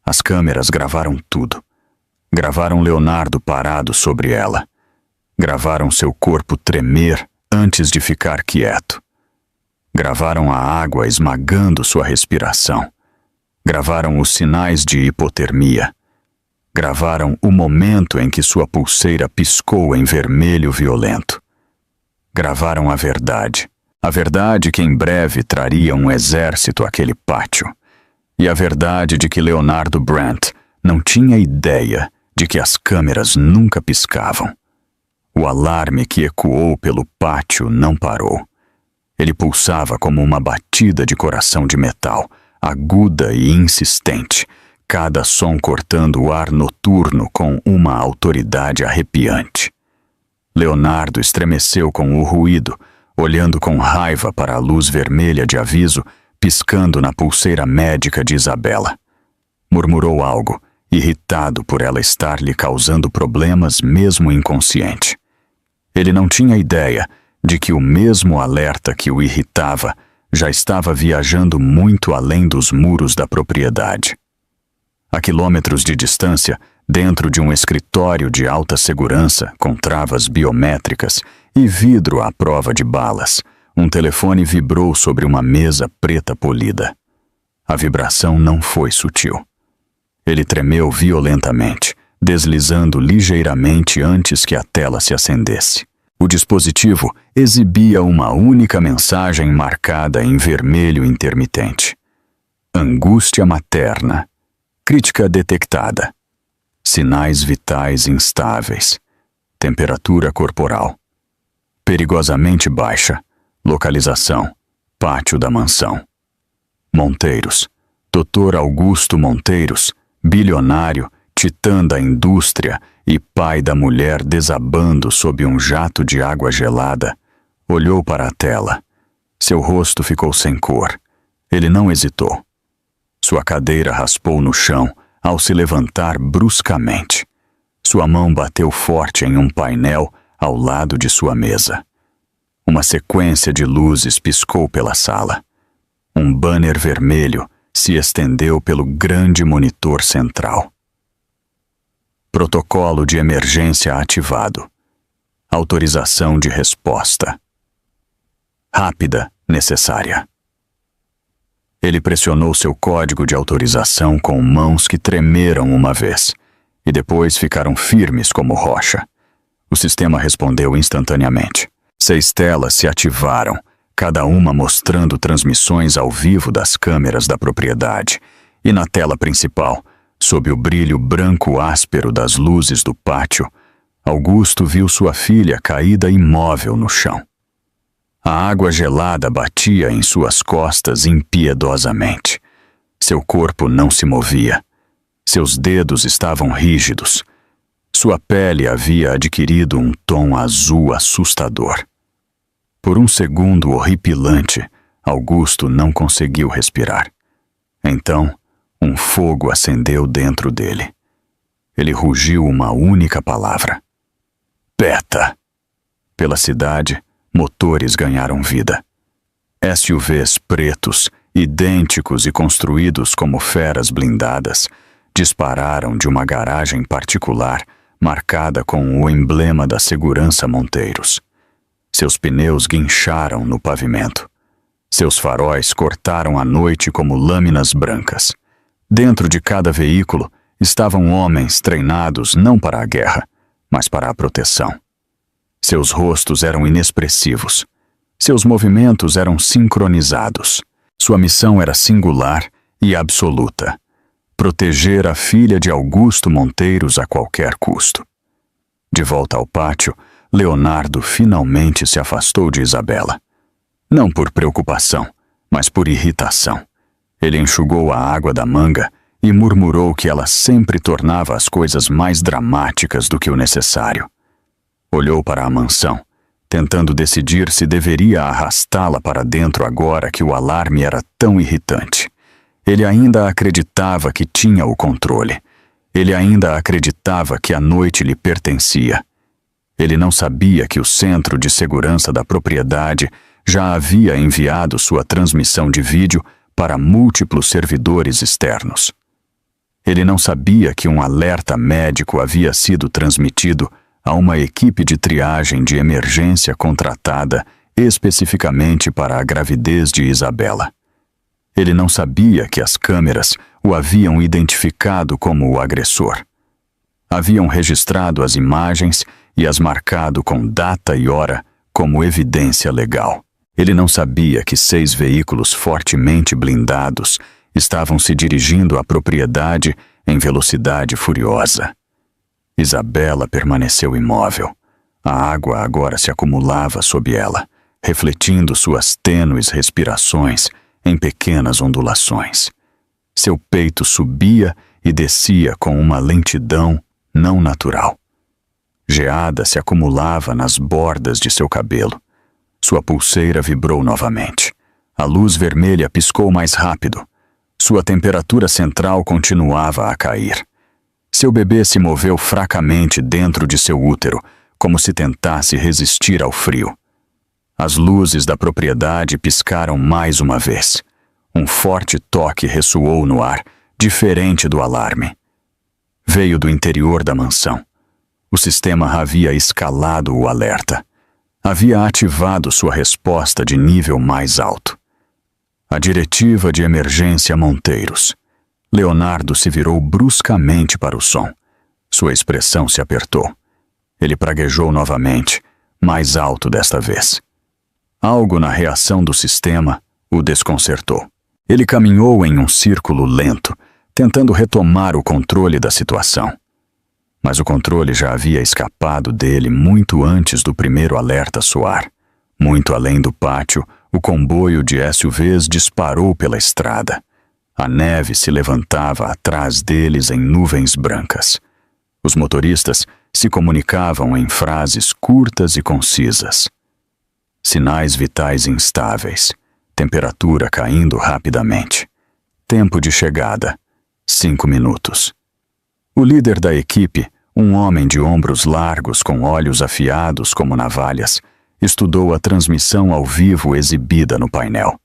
As câmeras gravaram tudo. Gravaram Leonardo parado sobre ela. Gravaram seu corpo tremer antes de ficar quieto. Gravaram a água esmagando sua respiração. Gravaram os sinais de hipotermia. Gravaram o momento em que sua pulseira piscou em vermelho violento. Gravaram a verdade que em breve traria um exército àquele pátio, e a verdade de que Leonardo Brandt não tinha ideia de que as câmeras nunca piscavam. O alarme que ecoou pelo pátio não parou. Ele pulsava como uma batida de coração de metal, aguda e insistente, cada som cortando o ar noturno com uma autoridade arrepiante. Leonardo estremeceu com o ruído, olhando com raiva para a luz vermelha de aviso piscando na pulseira médica de Isabela. Murmurou algo, irritado por ela estar lhe causando problemas mesmo inconsciente. Ele não tinha ideia de que o mesmo alerta que o irritava já estava viajando muito além dos muros da propriedade. A quilômetros de distância, dentro de um escritório de alta segurança com travas biométricas e vidro à prova de balas, um telefone vibrou sobre uma mesa preta polida. A vibração não foi sutil. Ele tremeu violentamente, deslizando ligeiramente antes que a tela se acendesse. O dispositivo exibia uma única mensagem marcada em vermelho intermitente. Angústia materna. Crítica detectada. Sinais vitais instáveis. Temperatura corporal. Perigosamente baixa. Localização. Pátio da mansão. Monteiros. Dr. Augusto Monteiros, bilionário, titã da indústria e pai da mulher desabando sob um jato de água gelada, olhou para a tela. Seu rosto ficou sem cor. Ele não hesitou. Sua cadeira raspou no chão ao se levantar bruscamente. Sua mão bateu forte em um painel ao lado de sua mesa. Uma sequência de luzes piscou pela sala. Um banner vermelho se estendeu pelo grande monitor central. Protocolo de emergência ativado. Autorização de resposta. Rápida, necessária. Ele pressionou seu código de autorização com mãos que tremeram uma vez, e depois ficaram firmes como rocha. O sistema respondeu instantaneamente. 6 telas se ativaram, cada uma mostrando transmissões ao vivo das câmeras da propriedade, e na tela principal, sob o brilho branco áspero das luzes do pátio, Augusto viu sua filha caída imóvel no chão. A água gelada batia em suas costas impiedosamente. Seu corpo não se movia. Seus dedos estavam rígidos. Sua pele havia adquirido um tom azul assustador. Por um segundo horripilante, Augusto não conseguiu respirar. Então, um fogo acendeu dentro dele. Ele rugiu uma única palavra: PETA! Pela cidade, motores ganharam vida. SUVs pretos, idênticos e construídos como feras blindadas, dispararam de uma garagem particular marcada com o emblema da segurança Monteiros. Seus pneus guincharam no pavimento. Seus faróis cortaram a noite como lâminas brancas. Dentro de cada veículo estavam homens treinados não para a guerra, mas para a proteção. Seus rostos eram inexpressivos. Seus movimentos eram sincronizados. Sua missão era singular e absoluta: proteger a filha de Augusto Monteiros a qualquer custo. De volta ao pátio, Leonardo finalmente se afastou de Isabela. Não por preocupação, mas por irritação. Ele enxugou a água da manga e murmurou que ela sempre tornava as coisas mais dramáticas do que o necessário. Olhou para a mansão, tentando decidir se deveria arrastá-la para dentro agora que o alarme era tão irritante. Ele ainda acreditava que tinha o controle. Ele ainda acreditava que a noite lhe pertencia. Ele não sabia que o centro de segurança da propriedade já havia enviado sua transmissão de vídeo para múltiplos servidores externos. Ele não sabia que um alerta médico havia sido transmitido a uma equipe de triagem de emergência contratada especificamente para a gravidez de Isabela. Ele não sabia que as câmeras o haviam identificado como o agressor. Haviam registrado as imagens e as marcado com data e hora como evidência legal. Ele não sabia que 6 veículos fortemente blindados estavam se dirigindo à propriedade em velocidade furiosa. Isabela permaneceu imóvel. A água agora se acumulava sob ela, refletindo suas tênues respirações em pequenas ondulações. Seu peito subia e descia com uma lentidão não natural. Geada se acumulava nas bordas de seu cabelo. Sua pulseira vibrou novamente. A luz vermelha piscou mais rápido. Sua temperatura central continuava a cair. Seu bebê se moveu fracamente dentro de seu útero, como se tentasse resistir ao frio. As luzes da propriedade piscaram mais uma vez. Um forte toque ressoou no ar, diferente do alarme. Veio do interior da mansão. O sistema havia escalado o alerta. Havia ativado sua resposta de nível mais alto. A diretiva de emergência Monteiros. Leonardo se virou bruscamente para o som. Sua expressão se apertou. Ele praguejou novamente, mais alto desta vez. Algo na reação do sistema o desconcertou. Ele caminhou em um círculo lento, tentando retomar o controle da situação. Mas o controle já havia escapado dele muito antes do primeiro alerta soar. Muito além do pátio, o comboio de SUVs disparou pela estrada. A neve se levantava atrás deles em nuvens brancas. Os motoristas se comunicavam em frases curtas e concisas. Sinais vitais instáveis. Temperatura caindo rapidamente. Tempo de chegada: 5 minutos. O líder da equipe, um homem de ombros largos com olhos afiados como navalhas, estudou a transmissão ao vivo exibida no painel.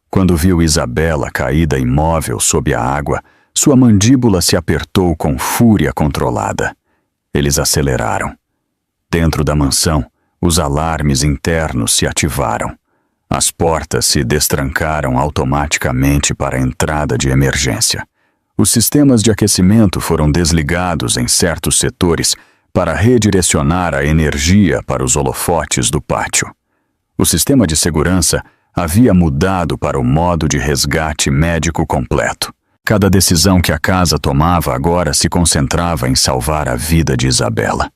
Quando viu Isabela caída imóvel sob a água, sua mandíbula se apertou com fúria controlada. Eles aceleraram. Dentro da mansão, os alarmes internos se ativaram. As portas se destrancaram automaticamente para a entrada de emergência. Os sistemas de aquecimento foram desligados em certos setores para redirecionar a energia para os holofotes do pátio. O sistema de segurança havia mudado para o modo de resgate médico completo. Cada decisão que a casa tomava agora se concentrava em salvar a vida de Isabela.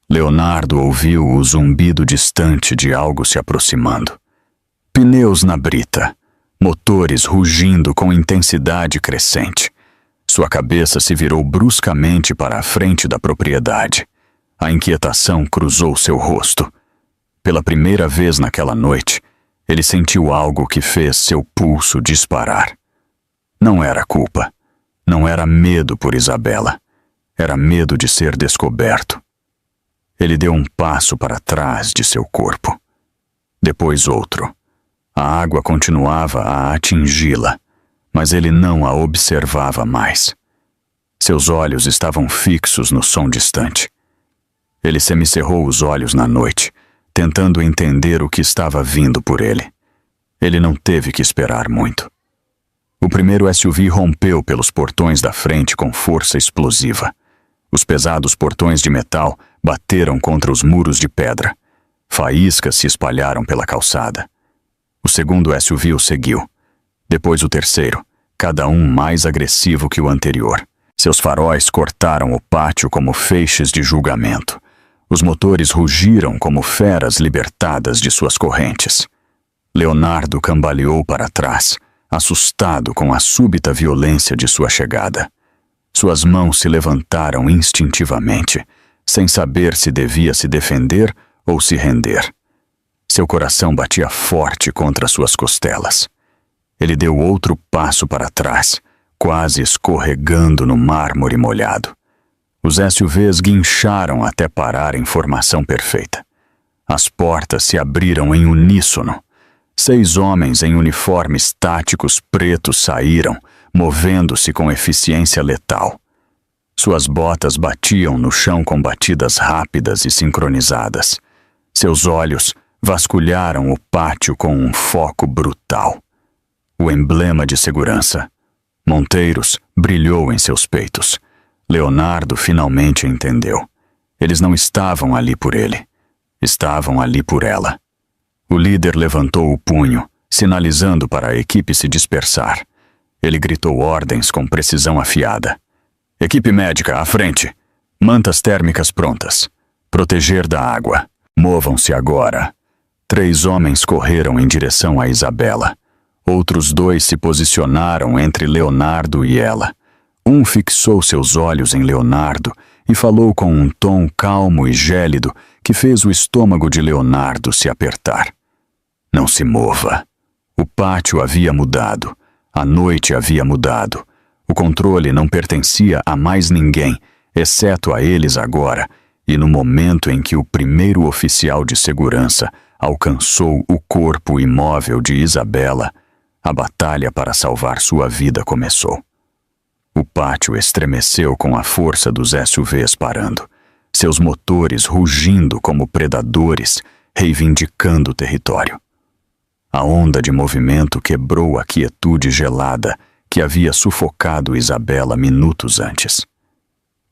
Leonardo ouviu o zumbido distante de algo se aproximando. Pneus na brita, motores rugindo com intensidade crescente. Sua cabeça se virou bruscamente para a frente da propriedade. A inquietação cruzou seu rosto. Pela primeira vez naquela noite, ele sentiu algo que fez seu pulso disparar. Não era culpa. Não era medo por Isabela. Era medo de ser descoberto. Ele deu um passo para trás de seu corpo. Depois outro. A água continuava a atingi-la, mas ele não a observava mais. Seus olhos estavam fixos no som distante. Ele semicerrou os olhos na noite, tentando entender o que estava vindo por ele. Ele não teve que esperar muito. O primeiro SUV rompeu pelos portões da frente com força explosiva. Os pesados portões de metal bateram contra os muros de pedra. Faíscas se espalharam pela calçada. O segundo SUV o seguiu. Depois o terceiro, cada um mais agressivo que o anterior. Seus faróis cortaram o pátio como feixes de julgamento. Os motores rugiram como feras libertadas de suas correntes. Leonardo cambaleou para trás, assustado com a súbita violência de sua chegada. Suas mãos se levantaram instintivamente, sem saber se devia se defender ou se render. Seu coração batia forte contra suas costelas. Ele deu outro passo para trás, quase escorregando no mármore molhado. Os SUVs guincharam até parar em formação perfeita. As portas se abriram em uníssono. 6 homens em uniformes táticos pretos saíram, movendo-se com eficiência letal. Suas botas batiam no chão com batidas rápidas e sincronizadas. Seus olhos vasculharam o pátio com um foco brutal. O emblema de segurança, Monteiros, brilhou em seus peitos. Leonardo finalmente entendeu. Eles não estavam ali por ele. Estavam ali por ela. O líder levantou o punho, sinalizando para a equipe se dispersar. Ele gritou ordens com precisão afiada. Equipe médica, à frente. Mantas térmicas prontas. Proteger da água. Movam-se agora. 3 homens correram em direção a Isabela. Outros 2 se posicionaram entre Leonardo e ela. Um fixou seus olhos em Leonardo e falou com um tom calmo e gélido que fez o estômago de Leonardo se apertar. Não se mova. O pátio havia mudado. A noite havia mudado. O controle não pertencia a mais ninguém, exceto a eles agora, e no momento em que o primeiro oficial de segurança alcançou o corpo imóvel de Isabela, a batalha para salvar sua vida começou. O pátio estremeceu com a força dos SUVs parando, seus motores rugindo como predadores, reivindicando o território. A onda de movimento quebrou a quietude gelada que havia sufocado Isabela minutos antes.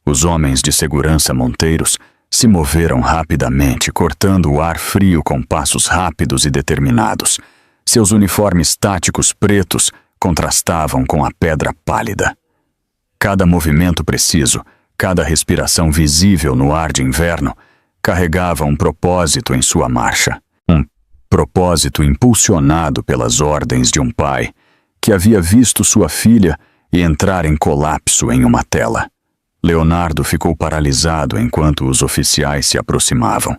Os homens de segurança Monteiros se moveram rapidamente, cortando o ar frio com passos rápidos e determinados. Seus uniformes táticos pretos contrastavam com a pedra pálida. Cada movimento preciso, cada respiração visível no ar de inverno, carregava um propósito em sua marcha. Um propósito impulsionado pelas ordens de um pai que havia visto sua filha entrar em colapso em uma tela. Leonardo ficou paralisado enquanto os oficiais se aproximavam.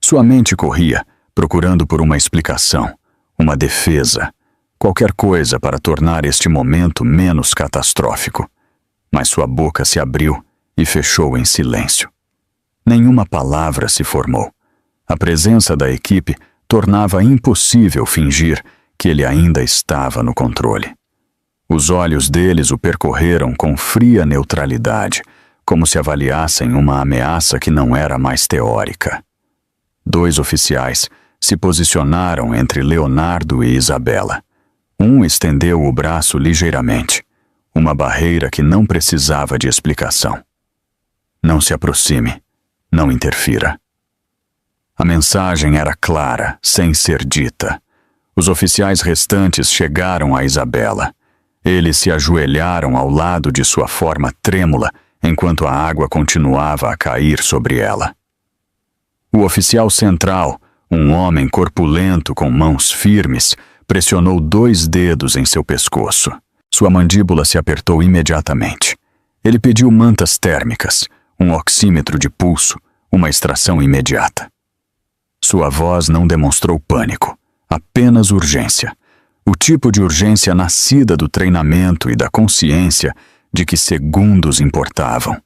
Sua mente corria, procurando por uma explicação, uma defesa, qualquer coisa para tornar este momento menos catastrófico. Mas sua boca se abriu e fechou em silêncio. Nenhuma palavra se formou. A presença da equipe tornava impossível fingir que ele ainda estava no controle. Os olhos deles o percorreram com fria neutralidade, como se avaliassem uma ameaça que não era mais teórica. 2 oficiais se posicionaram entre Leonardo e Isabela. Um estendeu o braço ligeiramente, uma barreira que não precisava de explicação. Não se aproxime, não interfira. A mensagem era clara, sem ser dita. Os oficiais restantes chegaram a Isabela. Eles se ajoelharam ao lado de sua forma trêmula, enquanto a água continuava a cair sobre ela. O oficial central, um homem corpulento com mãos firmes, pressionou 2 dedos em seu pescoço. Sua mandíbula se apertou imediatamente. Ele pediu mantas térmicas, um oxímetro de pulso, uma extração imediata. Sua voz não demonstrou pânico, apenas urgência. O tipo de urgência nascida do treinamento e da consciência de que segundos importavam.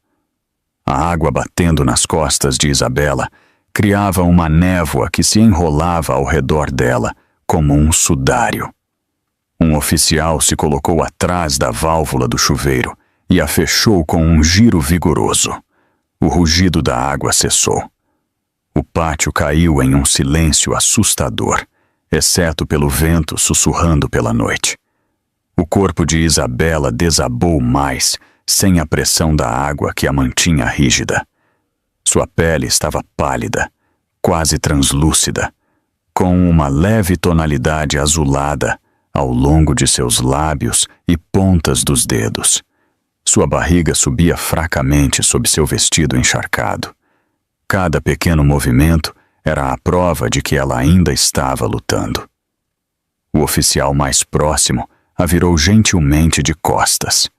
A água batendo nas costas de Isabela criava uma névoa que se enrolava ao redor dela como um sudário. Um oficial se colocou atrás da válvula do chuveiro e a fechou com um giro vigoroso. O rugido da água cessou. O pátio caiu em um silêncio assustador, exceto pelo vento sussurrando pela noite. O corpo de Isabela desabou mais, sem a pressão da água que a mantinha rígida. Sua pele estava pálida, quase translúcida, com uma leve tonalidade azulada ao longo de seus lábios e pontas dos dedos. Sua barriga subia fracamente sob seu vestido encharcado. Cada pequeno movimento era a prova de que ela ainda estava lutando. O oficial mais próximo a virou gentilmente de costas.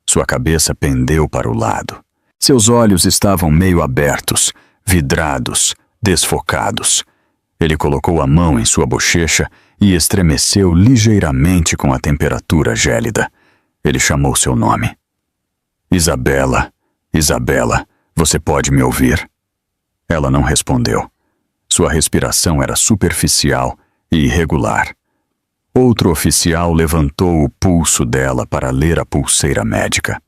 Sua cabeça pendeu para o lado. Seus olhos estavam meio abertos, vidrados, desfocados. Ele colocou a mão em sua bochecha e estremeceu ligeiramente com a temperatura gélida. Ele chamou seu nome. Isabela, Isabela, você pode me ouvir? Ela não respondeu. Sua respiração era superficial e irregular. Outro oficial levantou o pulso dela para ler a pulseira médica.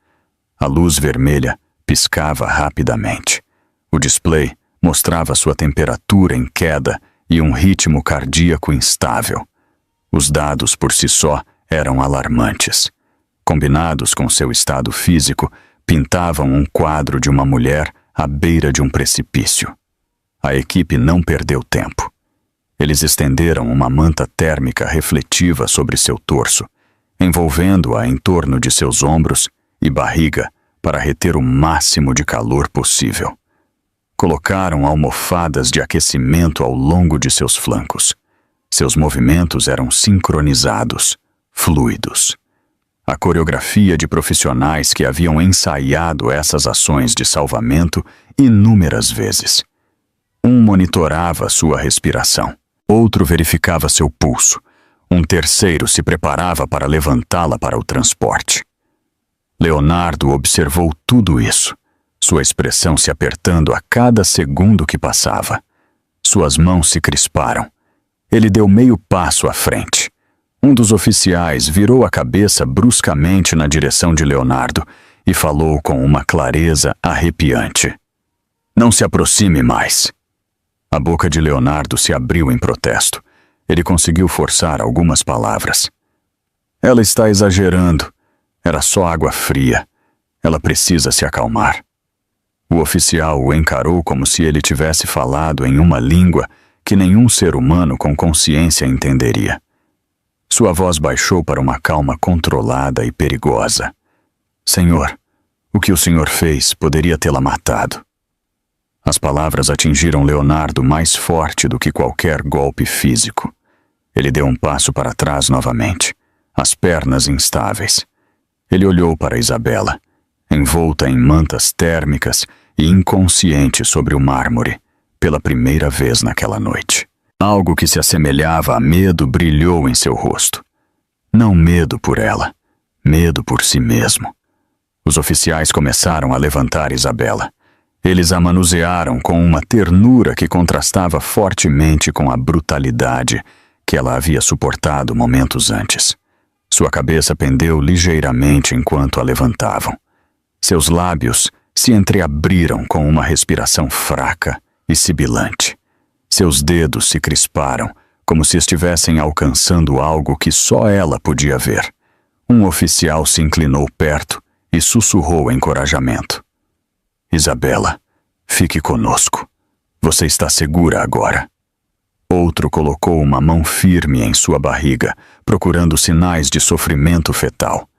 A luz vermelha piscava rapidamente. O display mostrava sua temperatura em queda e um ritmo cardíaco instável. Os dados por si só eram alarmantes. Combinados com seu estado físico, pintavam um quadro de uma mulher à beira de um precipício. A equipe não perdeu tempo. Eles estenderam uma manta térmica refletiva sobre seu torso, envolvendo-a em torno de seus ombros e barriga para reter o máximo de calor possível. Colocaram almofadas de aquecimento ao longo de seus flancos. Seus movimentos eram sincronizados, fluidos. A coreografia de profissionais que haviam ensaiado essas ações de salvamento inúmeras vezes. Um monitorava sua respiração. Outro verificava seu pulso. Um terceiro se preparava para levantá-la para o transporte. Leonardo observou tudo isso, sua expressão se apertando a cada segundo que passava. Suas mãos se crisparam. Ele deu meio passo à frente. Um dos oficiais virou a cabeça bruscamente na direção de Leonardo e falou com uma clareza arrepiante. Não se aproxime mais. A boca de Leonardo se abriu em protesto. Ele conseguiu forçar algumas palavras. Ela está exagerando. Era só água fria. Ela precisa se acalmar. O oficial o encarou como se ele tivesse falado em uma língua que nenhum ser humano com consciência entenderia. Sua voz baixou para uma calma controlada e perigosa. Senhor, o que o senhor fez poderia tê-la matado. As palavras atingiram Leonardo mais forte do que qualquer golpe físico. Ele deu um passo para trás novamente, as pernas instáveis. Ele olhou para Isabela, envolta em mantas térmicas e inconsciente sobre o mármore, pela primeira vez naquela noite. Algo que se assemelhava a medo brilhou em seu rosto. Não medo por ela, medo por si mesmo. Os oficiais começaram a levantar Isabela. Eles a manusearam com uma ternura que contrastava fortemente com a brutalidade que ela havia suportado momentos antes. Sua cabeça pendeu ligeiramente enquanto a levantavam. Seus lábios se entreabriram com uma respiração fraca e sibilante. Seus dedos se crisparam, como se estivessem alcançando algo que só ela podia ver. Um oficial se inclinou perto e sussurrou encorajamento. Isabela, fique conosco. Você está segura agora. Outro colocou uma mão firme em sua barriga, procurando sinais de sofrimento fetal.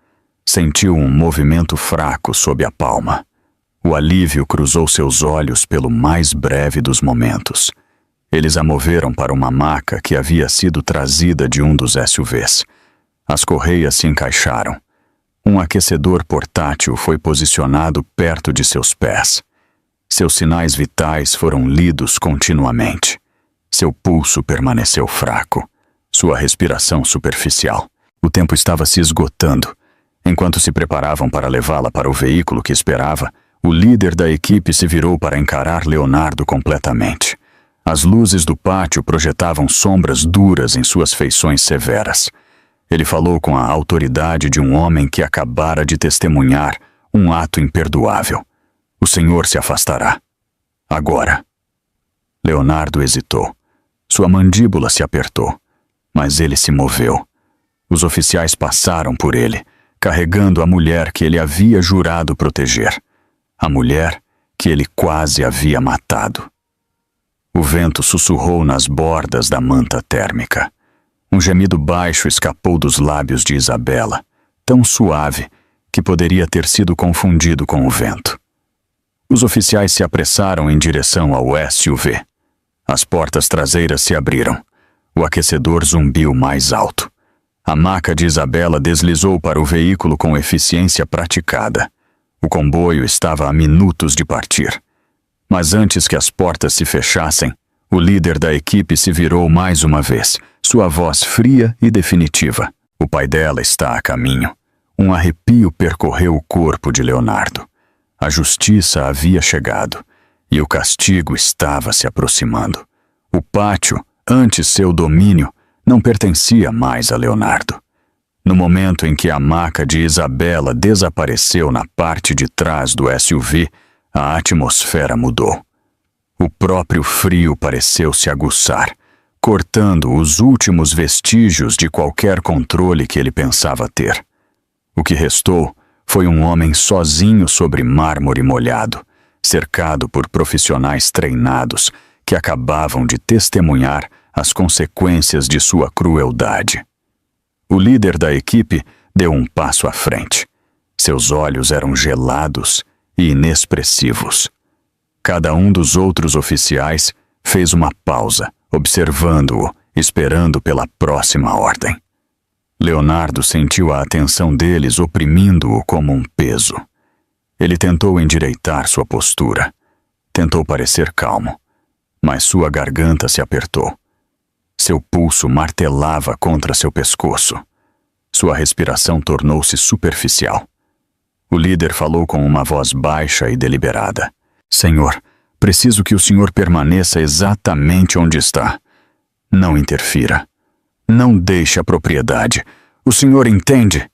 Sentiu um movimento fraco sob a palma. O alívio cruzou seus olhos pelo mais breve dos momentos. Eles a moveram para uma maca que havia sido trazida de um dos SUVs. As correias se encaixaram. Um aquecedor portátil foi posicionado perto de seus pés. Seus sinais vitais foram lidos continuamente. Seu pulso permaneceu fraco, sua respiração superficial. O tempo estava se esgotando. Enquanto se preparavam para levá-la para o veículo que esperava, o líder da equipe se virou para encarar Leonardo completamente. As luzes do pátio projetavam sombras duras em suas feições severas. Ele falou com a autoridade de um homem que acabara de testemunhar um ato imperdoável. O senhor se afastará. Agora. Leonardo hesitou. Sua mandíbula se apertou, mas ele se moveu. Os oficiais passaram por ele, carregando a mulher que ele havia jurado proteger. A mulher que ele quase havia matado. O vento sussurrou nas bordas da manta térmica. Um gemido baixo escapou dos lábios de Isabela, tão suave que poderia ter sido confundido com o vento. Os oficiais se apressaram em direção ao SUV. As portas traseiras se abriram. O aquecedor zumbiu mais alto. A maca de Isabela deslizou para o veículo com eficiência praticada. O comboio estava a minutos de partir. Mas antes que as portas se fechassem, o líder da equipe se virou mais uma vez, sua voz fria e definitiva. O pai dela está a caminho. Um arrepio percorreu o corpo de Leonardo. A justiça havia chegado, e o castigo estava se aproximando. O pátio, antes seu domínio, não pertencia mais a Leonardo. No momento em que a maca de Isabela desapareceu na parte de trás do SUV, a atmosfera mudou. O próprio frio pareceu se aguçar, cortando os últimos vestígios de qualquer controle que ele pensava ter. O que restou foi um homem sozinho sobre mármore molhado, cercado por profissionais treinados que acabavam de testemunhar as consequências de sua crueldade. O líder da equipe deu um passo à frente. Seus olhos eram gelados e inexpressivos. Cada um dos outros oficiais fez uma pausa, observando-o, esperando pela próxima ordem. Leonardo sentiu a atenção deles oprimindo-o como um peso. Ele tentou endireitar sua postura. Tentou parecer calmo, mas sua garganta se apertou. Seu pulso martelava contra seu pescoço. Sua respiração tornou-se superficial. O líder falou com uma voz baixa e deliberada. Senhor, preciso que o senhor permaneça exatamente onde está. Não interfira. Não deixe a propriedade. O senhor entende?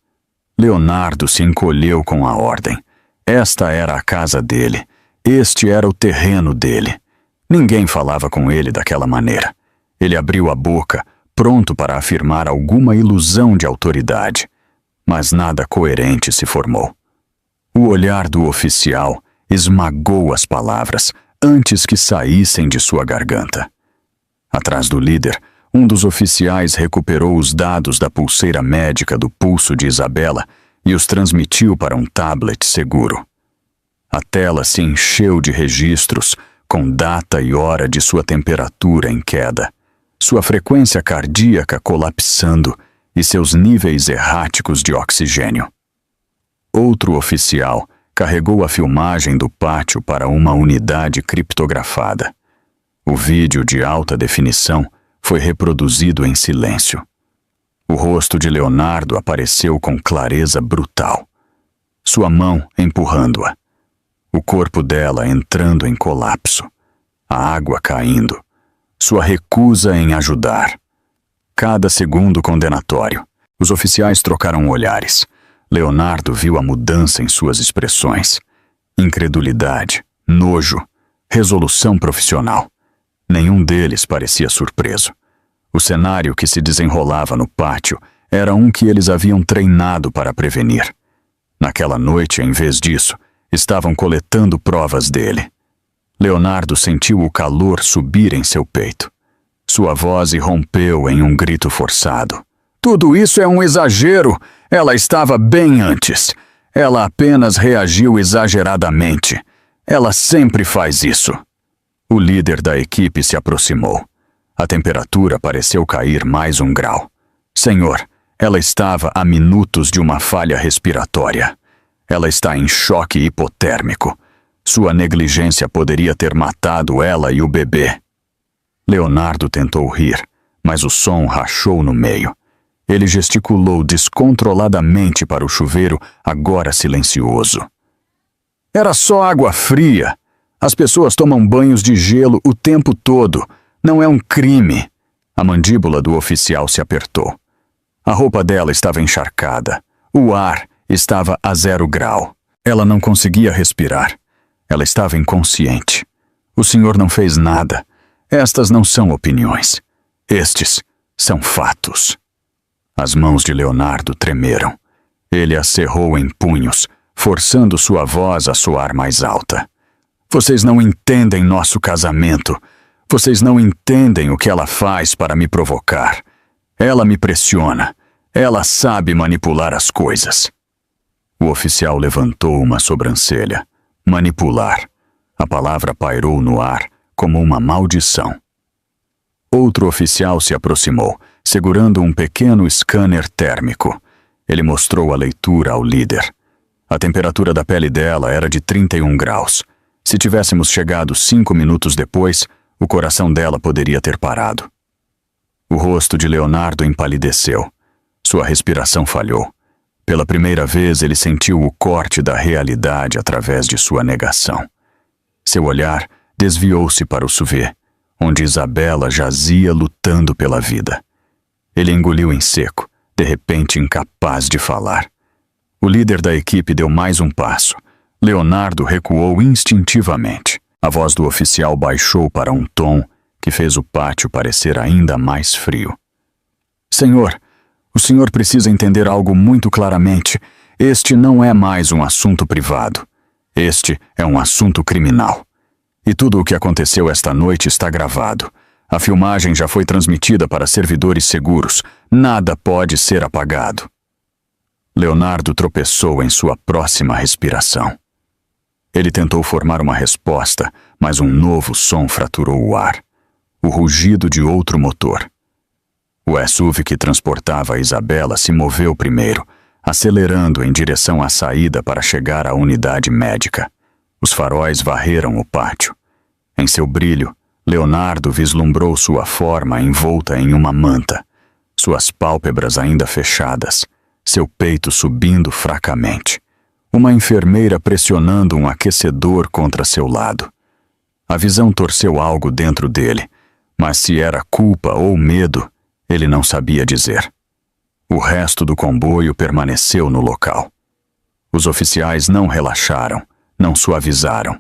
Leonardo se encolheu com a ordem. Esta era a casa dele. Este era o terreno dele. Ninguém falava com ele daquela maneira. Ele abriu a boca, pronto para afirmar alguma ilusão de autoridade. Mas nada coerente se formou. O olhar do oficial esmagou as palavras antes que saíssem de sua garganta. Atrás do líder, um dos oficiais recuperou os dados da pulseira médica do pulso de Isabela e os transmitiu para um tablet seguro. A tela se encheu de registros com data e hora de sua temperatura em queda, sua frequência cardíaca colapsando e seus níveis erráticos de oxigênio. Outro oficial carregou a filmagem do pátio para uma unidade criptografada. O vídeo de alta definição foi reproduzido em silêncio. O rosto de Leonardo apareceu com clareza brutal. Sua mão empurrando-a. O corpo dela entrando em colapso. A água caindo. Sua recusa em ajudar. Cada segundo condenatório. Os oficiais trocaram olhares. Leonardo viu a mudança em suas expressões. Incredulidade, nojo, resolução profissional. Nenhum deles parecia surpreso. O cenário que se desenrolava no pátio era um que eles haviam treinado para prevenir. Naquela noite, em vez disso, estavam coletando provas dele. Leonardo sentiu o calor subir em seu peito. Sua voz irrompeu em um grito forçado. Tudo isso é um exagero! Ela estava bem antes. Ela apenas reagiu exageradamente. Ela sempre faz isso. O líder da equipe se aproximou. A temperatura pareceu cair mais 1 grau. Senhor, ela estava a minutos de uma falha respiratória. Ela está em choque hipotérmico. Sua negligência poderia ter matado ela e o bebê. Leonardo tentou rir, mas o som rachou no meio. Ele gesticulou descontroladamente para o chuveiro, agora silencioso. Era só água fria. As pessoas tomam banhos de gelo o tempo todo. Não é um crime. A mandíbula do oficial se apertou. A roupa dela estava encharcada. O ar estava a 0 grau. Ela não conseguia respirar. Ela estava inconsciente. O senhor não fez nada. Estas não são opiniões. Estes são fatos. As mãos de Leonardo tremeram. Ele as cerrou em punhos, forçando sua voz a soar mais alta. Vocês não entendem nosso casamento. Vocês não entendem o que ela faz para me provocar. Ela me pressiona. Ela sabe manipular as coisas. O oficial levantou uma sobrancelha. Manipular. A palavra pairou no ar como uma maldição. Outro oficial se aproximou, segurando um pequeno scanner térmico. Ele mostrou a leitura ao líder. A temperatura da pele dela era de 31 graus. Se tivéssemos chegado 5 minutos depois, o coração dela poderia ter parado. O rosto de Leonardo empalideceu. Sua respiração falhou. Pela primeira vez, ele sentiu o corte da realidade através de sua negação. Seu olhar desviou-se para o SUV, onde Isabela jazia lutando pela vida. Ele engoliu em seco, de repente incapaz de falar. O líder da equipe deu mais um passo. Leonardo recuou instintivamente. A voz do oficial baixou para um tom que fez o pátio parecer ainda mais frio. Senhor, o senhor precisa entender algo muito claramente. Este não é mais um assunto privado. Este é um assunto criminal. E tudo o que aconteceu esta noite está gravado. A filmagem já foi transmitida para servidores seguros. Nada pode ser apagado. Leonardo tropeçou em sua próxima respiração. Ele tentou formar uma resposta, mas um novo som fraturou o ar. O rugido de outro motor. O SUV que transportava a Isabela se moveu primeiro, acelerando em direção à saída para chegar à unidade médica. Os faróis varreram o pátio. Em seu brilho, Leonardo vislumbrou sua forma envolta em uma manta, suas pálpebras ainda fechadas, seu peito subindo fracamente. Uma enfermeira pressionando um aquecedor contra seu lado. A visão torceu algo dentro dele, mas se era culpa ou medo, ele não sabia dizer. O resto do comboio permaneceu no local. Os oficiais não relaxaram, não suavizaram.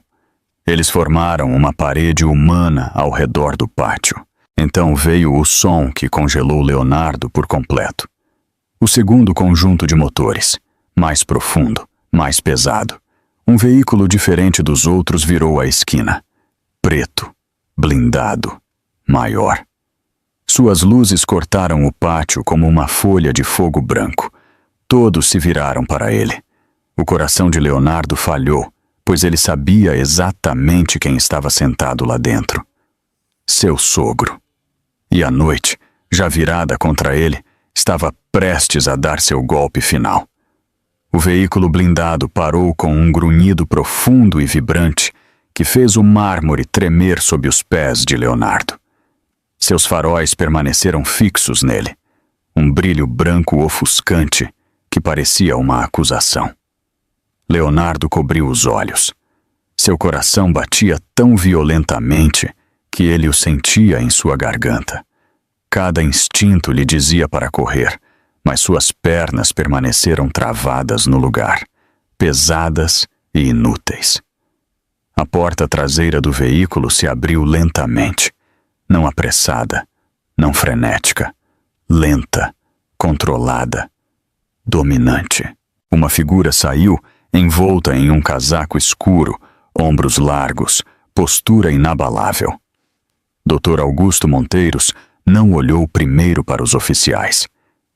Eles formaram uma parede humana ao redor do pátio. Então veio o som que congelou Leonardo por completo. O segundo conjunto de motores, mais profundo, mais pesado. Um veículo diferente dos outros virou a esquina. Preto, blindado, maior. Suas luzes cortaram o pátio como uma folha de fogo branco. Todos se viraram para ele. O coração de Leonardo falhou, pois ele sabia exatamente quem estava sentado lá dentro. Seu sogro. E a noite, já virada contra ele, estava prestes a dar seu golpe final. O veículo blindado parou com um grunhido profundo e vibrante que fez o mármore tremer sob os pés de Leonardo. Seus faróis permaneceram fixos nele, um brilho branco ofuscante que parecia uma acusação. Leonardo cobriu os olhos. Seu coração batia tão violentamente que ele o sentia em sua garganta. Cada instinto lhe dizia para correr, mas suas pernas permaneceram travadas no lugar, pesadas e inúteis. A porta traseira do veículo se abriu lentamente, não apressada, não frenética, lenta, controlada, dominante. Uma figura saiu, envolta em um casaco escuro, ombros largos, postura inabalável. Dr. Augusto Monteiros não olhou primeiro para os oficiais.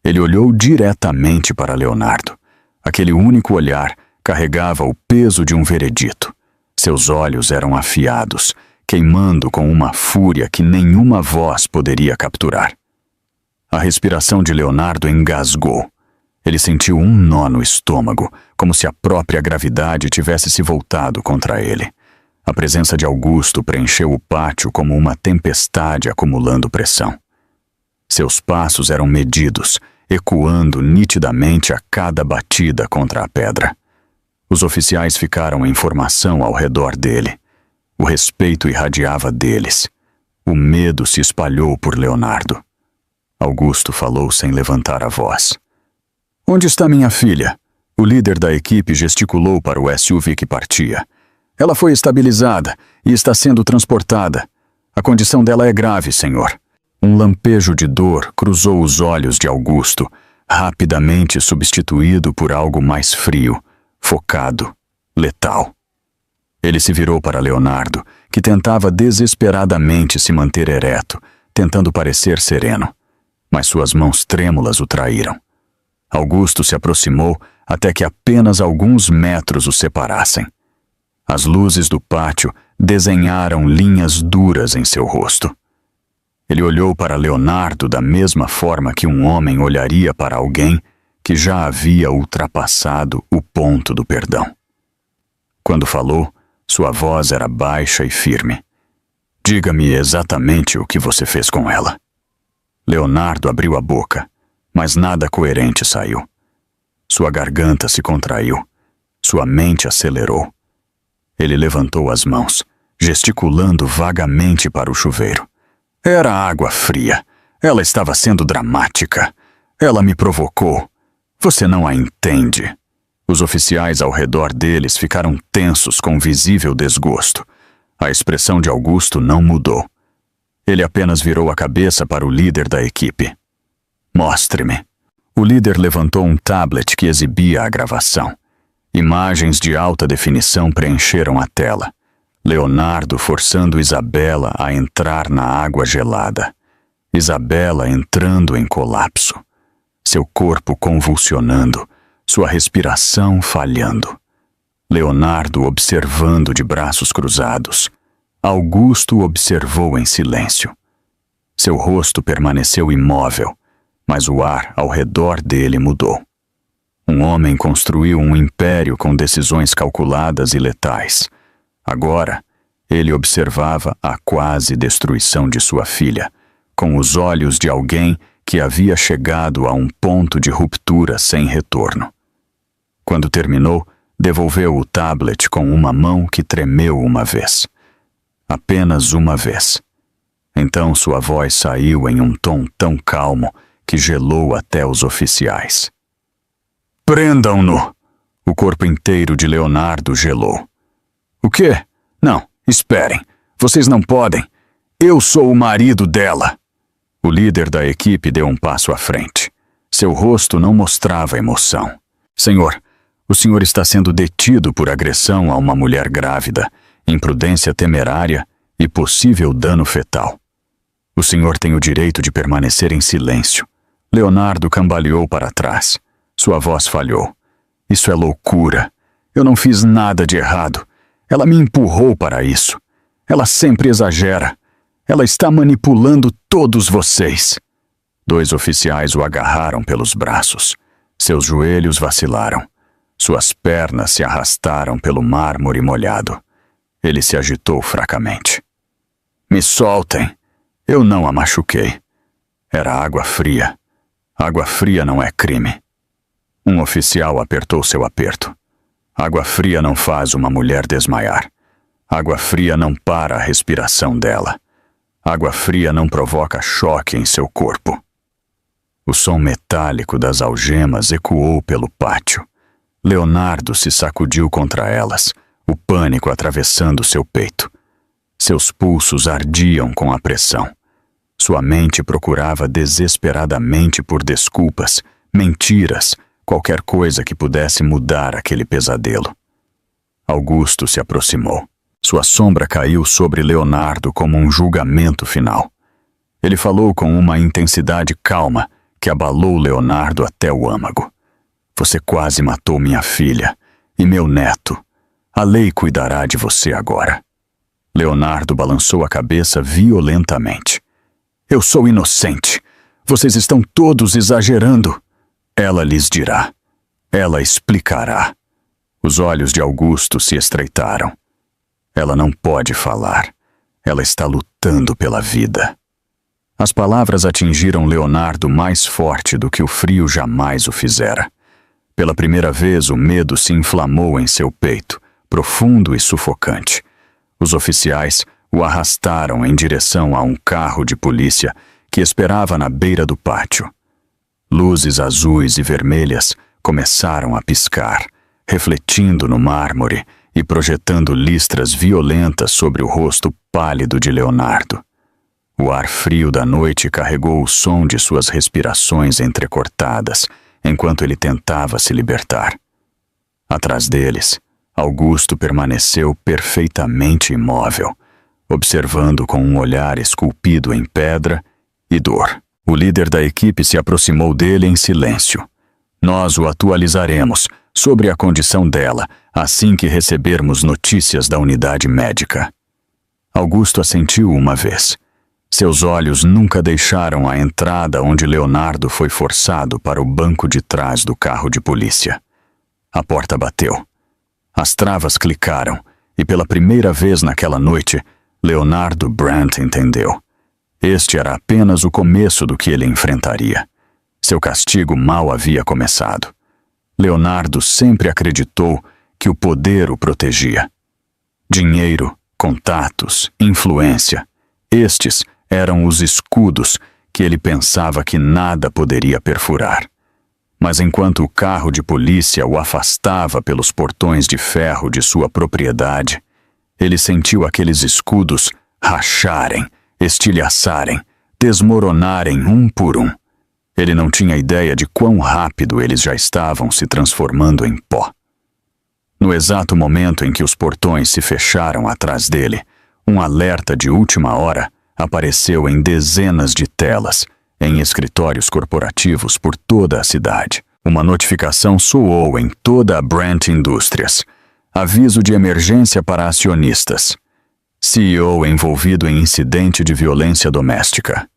Ele olhou diretamente para Leonardo. Aquele único olhar carregava o peso de um veredito. Seus olhos eram afiados, queimando com uma fúria que nenhuma voz poderia capturar. A respiração de Leonardo engasgou. Ele sentiu um nó no estômago, como se a própria gravidade tivesse se voltado contra ele. A presença de Augusto preencheu o pátio como uma tempestade acumulando pressão. Seus passos eram medidos, ecoando nitidamente a cada batida contra a pedra. Os oficiais ficaram em formação ao redor dele. O respeito irradiava deles. O medo se espalhou por Leonardo. Augusto falou sem levantar a voz. "Onde está minha filha?" O líder da equipe gesticulou para o SUV que partia. "Ela foi estabilizada e está sendo transportada. A condição dela é grave, senhor." Um lampejo de dor cruzou os olhos de Augusto, rapidamente substituído por algo mais frio, focado, letal. Ele se virou para Leonardo, que tentava desesperadamente se manter ereto, tentando parecer sereno. Mas suas mãos trêmulas o traíram. Augusto se aproximou até que apenas alguns metros o separassem. As luzes do pátio desenharam linhas duras em seu rosto. Ele olhou para Leonardo da mesma forma que um homem olharia para alguém que já havia ultrapassado o ponto do perdão. Quando falou, sua voz era baixa e firme. "Diga-me exatamente o que você fez com ela." Leonardo abriu a boca, mas nada coerente saiu. Sua garganta se contraiu. Sua mente acelerou. Ele levantou as mãos, gesticulando vagamente para o chuveiro. "Era água fria. Ela estava sendo dramática. Ela me provocou. Você não a entende." Os oficiais ao redor deles ficaram tensos com visível desgosto. A expressão de Augusto não mudou. Ele apenas virou a cabeça para o líder da equipe. "Mostre-me." O líder levantou um tablet que exibia a gravação. Imagens de alta definição preencheram a tela. Leonardo forçando Isabela a entrar na água gelada. Isabela entrando em colapso. Seu corpo convulsionando, sua respiração falhando. Leonardo observando de braços cruzados. Augusto observou em silêncio. Seu rosto permaneceu imóvel, mas o ar ao redor dele mudou. Um homem construiu um império com decisões calculadas e letais. Agora, ele observava a quase destruição de sua filha, com os olhos de alguém que havia chegado a um ponto de ruptura sem retorno. Quando terminou, devolveu o tablet com uma mão que tremeu uma vez. Apenas uma vez. Então sua voz saiu em um tom tão calmo que gelou até os oficiais. "Prendam-no!" O corpo inteiro de Leonardo gelou. "O quê? Não, esperem. Vocês não podem. Eu sou o marido dela." O líder da equipe deu um passo à frente. Seu rosto não mostrava emoção. "Senhor, o senhor está sendo detido por agressão a uma mulher grávida, imprudência temerária e possível dano fetal. O senhor tem o direito de permanecer em silêncio." Leonardo cambaleou para trás. Sua voz falhou. "Isso é loucura. Eu não fiz nada de errado. Ela me empurrou para isso. Ela sempre exagera. Ela está manipulando todos vocês." 2 oficiais o agarraram pelos braços. Seus joelhos vacilaram. Suas pernas se arrastaram pelo mármore molhado. Ele se agitou fracamente. "Me soltem. Eu não a machuquei. Era água fria. Água fria não é crime." Um oficial apertou seu aperto. "Água fria não faz uma mulher desmaiar. Água fria não para a respiração dela. Água fria não provoca choque em seu corpo." O som metálico das algemas ecoou pelo pátio. Leonardo se sacudiu contra elas, o pânico atravessando seu peito. Seus pulsos ardiam com a pressão. Sua mente procurava desesperadamente por desculpas, mentiras, qualquer coisa que pudesse mudar aquele pesadelo. Augusto se aproximou. Sua sombra caiu sobre Leonardo como um julgamento final. Ele falou com uma intensidade calma que abalou Leonardo até o âmago. "Você quase matou minha filha e meu neto. A lei cuidará de você agora." Leonardo balançou a cabeça violentamente. "Eu sou inocente. Vocês estão todos exagerando." "Ela lhes dirá. Ela explicará." Os olhos de Augusto se estreitaram. Ela não pode falar. Ela está lutando pela vida. As palavras atingiram Leonardo mais forte do que o frio jamais o fizera. Pela primeira vez, o medo se inflamou em seu peito, profundo e sufocante. Os oficiais o arrastaram em direção a um carro de polícia que esperava na beira do pátio. Luzes azuis e vermelhas começaram a piscar, refletindo no mármore e projetando listras violentas sobre o rosto pálido de Leonardo. O ar frio da noite carregou o som de suas respirações entrecortadas, enquanto ele tentava se libertar. Atrás deles, Augusto permaneceu perfeitamente imóvel, observando com um olhar esculpido em pedra e dor. O líder da equipe se aproximou dele em silêncio. Nós o atualizaremos sobre a condição dela assim que recebermos notícias da unidade médica. Augusto assentiu uma vez. Seus olhos nunca deixaram a entrada onde Leonardo foi forçado para o banco de trás do carro de polícia. A porta bateu. As travas clicaram e pela primeira vez naquela noite, Leonardo Brandt entendeu. Este era apenas o começo do que ele enfrentaria. Seu castigo mal havia começado. Leonardo sempre acreditou que o poder o protegia. Dinheiro, contatos, influência. Estes eram os escudos que ele pensava que nada poderia perfurar. Mas enquanto o carro de polícia o afastava pelos portões de ferro de sua propriedade, ele sentiu aqueles escudos racharem, estilhaçarem, desmoronarem um por um. Ele não tinha ideia de quão rápido eles já estavam se transformando em pó. No exato momento em que os portões se fecharam atrás dele, um alerta de última hora apareceu em dezenas de telas, em escritórios corporativos por toda a cidade. Uma notificação soou em toda a Brandt Indústrias. Aviso de emergência para acionistas. CEO envolvido em incidente de violência doméstica.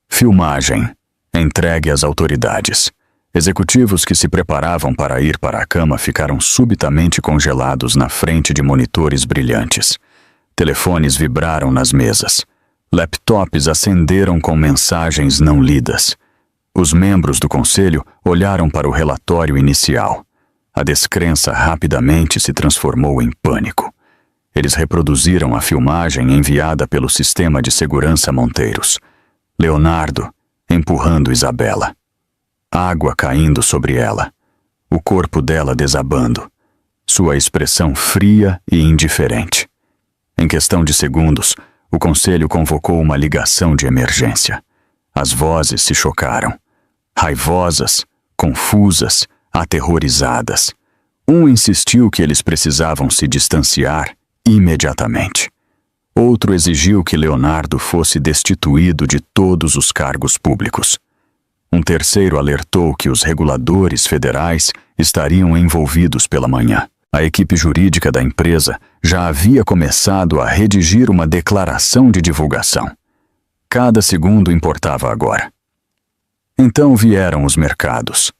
Filmagem. Entregue às autoridades. Executivos que se preparavam para ir para a cama ficaram subitamente congelados na frente de monitores brilhantes. Telefones vibraram nas mesas. Laptops acenderam com mensagens não lidas. Os membros do conselho olharam para o relatório inicial. A descrença rapidamente se transformou em pânico. Eles reproduziram a filmagem enviada pelo sistema de segurança Monteiros. Leonardo empurrando Isabela. Água caindo sobre ela. O corpo dela desabando. Sua expressão fria e indiferente. Em questão de segundos, o conselho convocou uma ligação de emergência. As vozes se chocaram. Raivosas, confusas, aterrorizadas. Um insistiu que eles precisavam se distanciar imediatamente. Outro exigiu que Leonardo fosse destituído de todos os cargos públicos. Um terceiro alertou que os reguladores federais estariam envolvidos pela manhã. A equipe jurídica da empresa já havia começado a redigir uma declaração de divulgação. Cada segundo importava agora. Então vieram os mercados.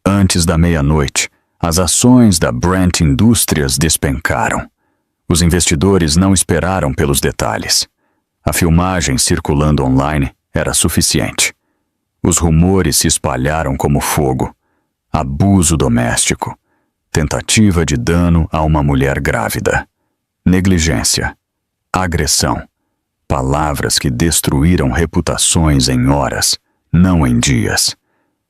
Antes da meia-noite, as ações da Brandt Indústrias despencaram. Os investidores não esperaram pelos detalhes. A filmagem circulando online era suficiente. Os rumores se espalharam como fogo. Abuso doméstico. Tentativa de dano a uma mulher grávida. Negligência. Agressão. Palavras que destruíram reputações em horas, não em dias.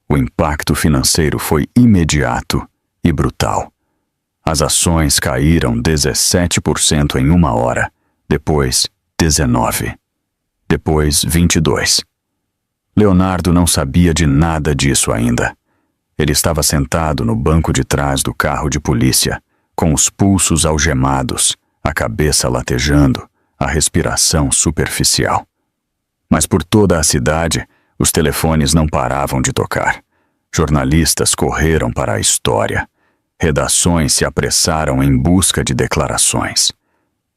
O impacto financeiro foi imediato e brutal. As ações caíram 17% em uma hora, depois 19%, depois 22%. Leonardo não sabia de nada disso ainda. Ele estava sentado no banco de trás do carro de polícia, com os pulsos algemados, a cabeça latejando, a respiração superficial. Mas por toda a cidade, os telefones não paravam de tocar. Jornalistas correram para a história. Redações se apressaram em busca de declarações.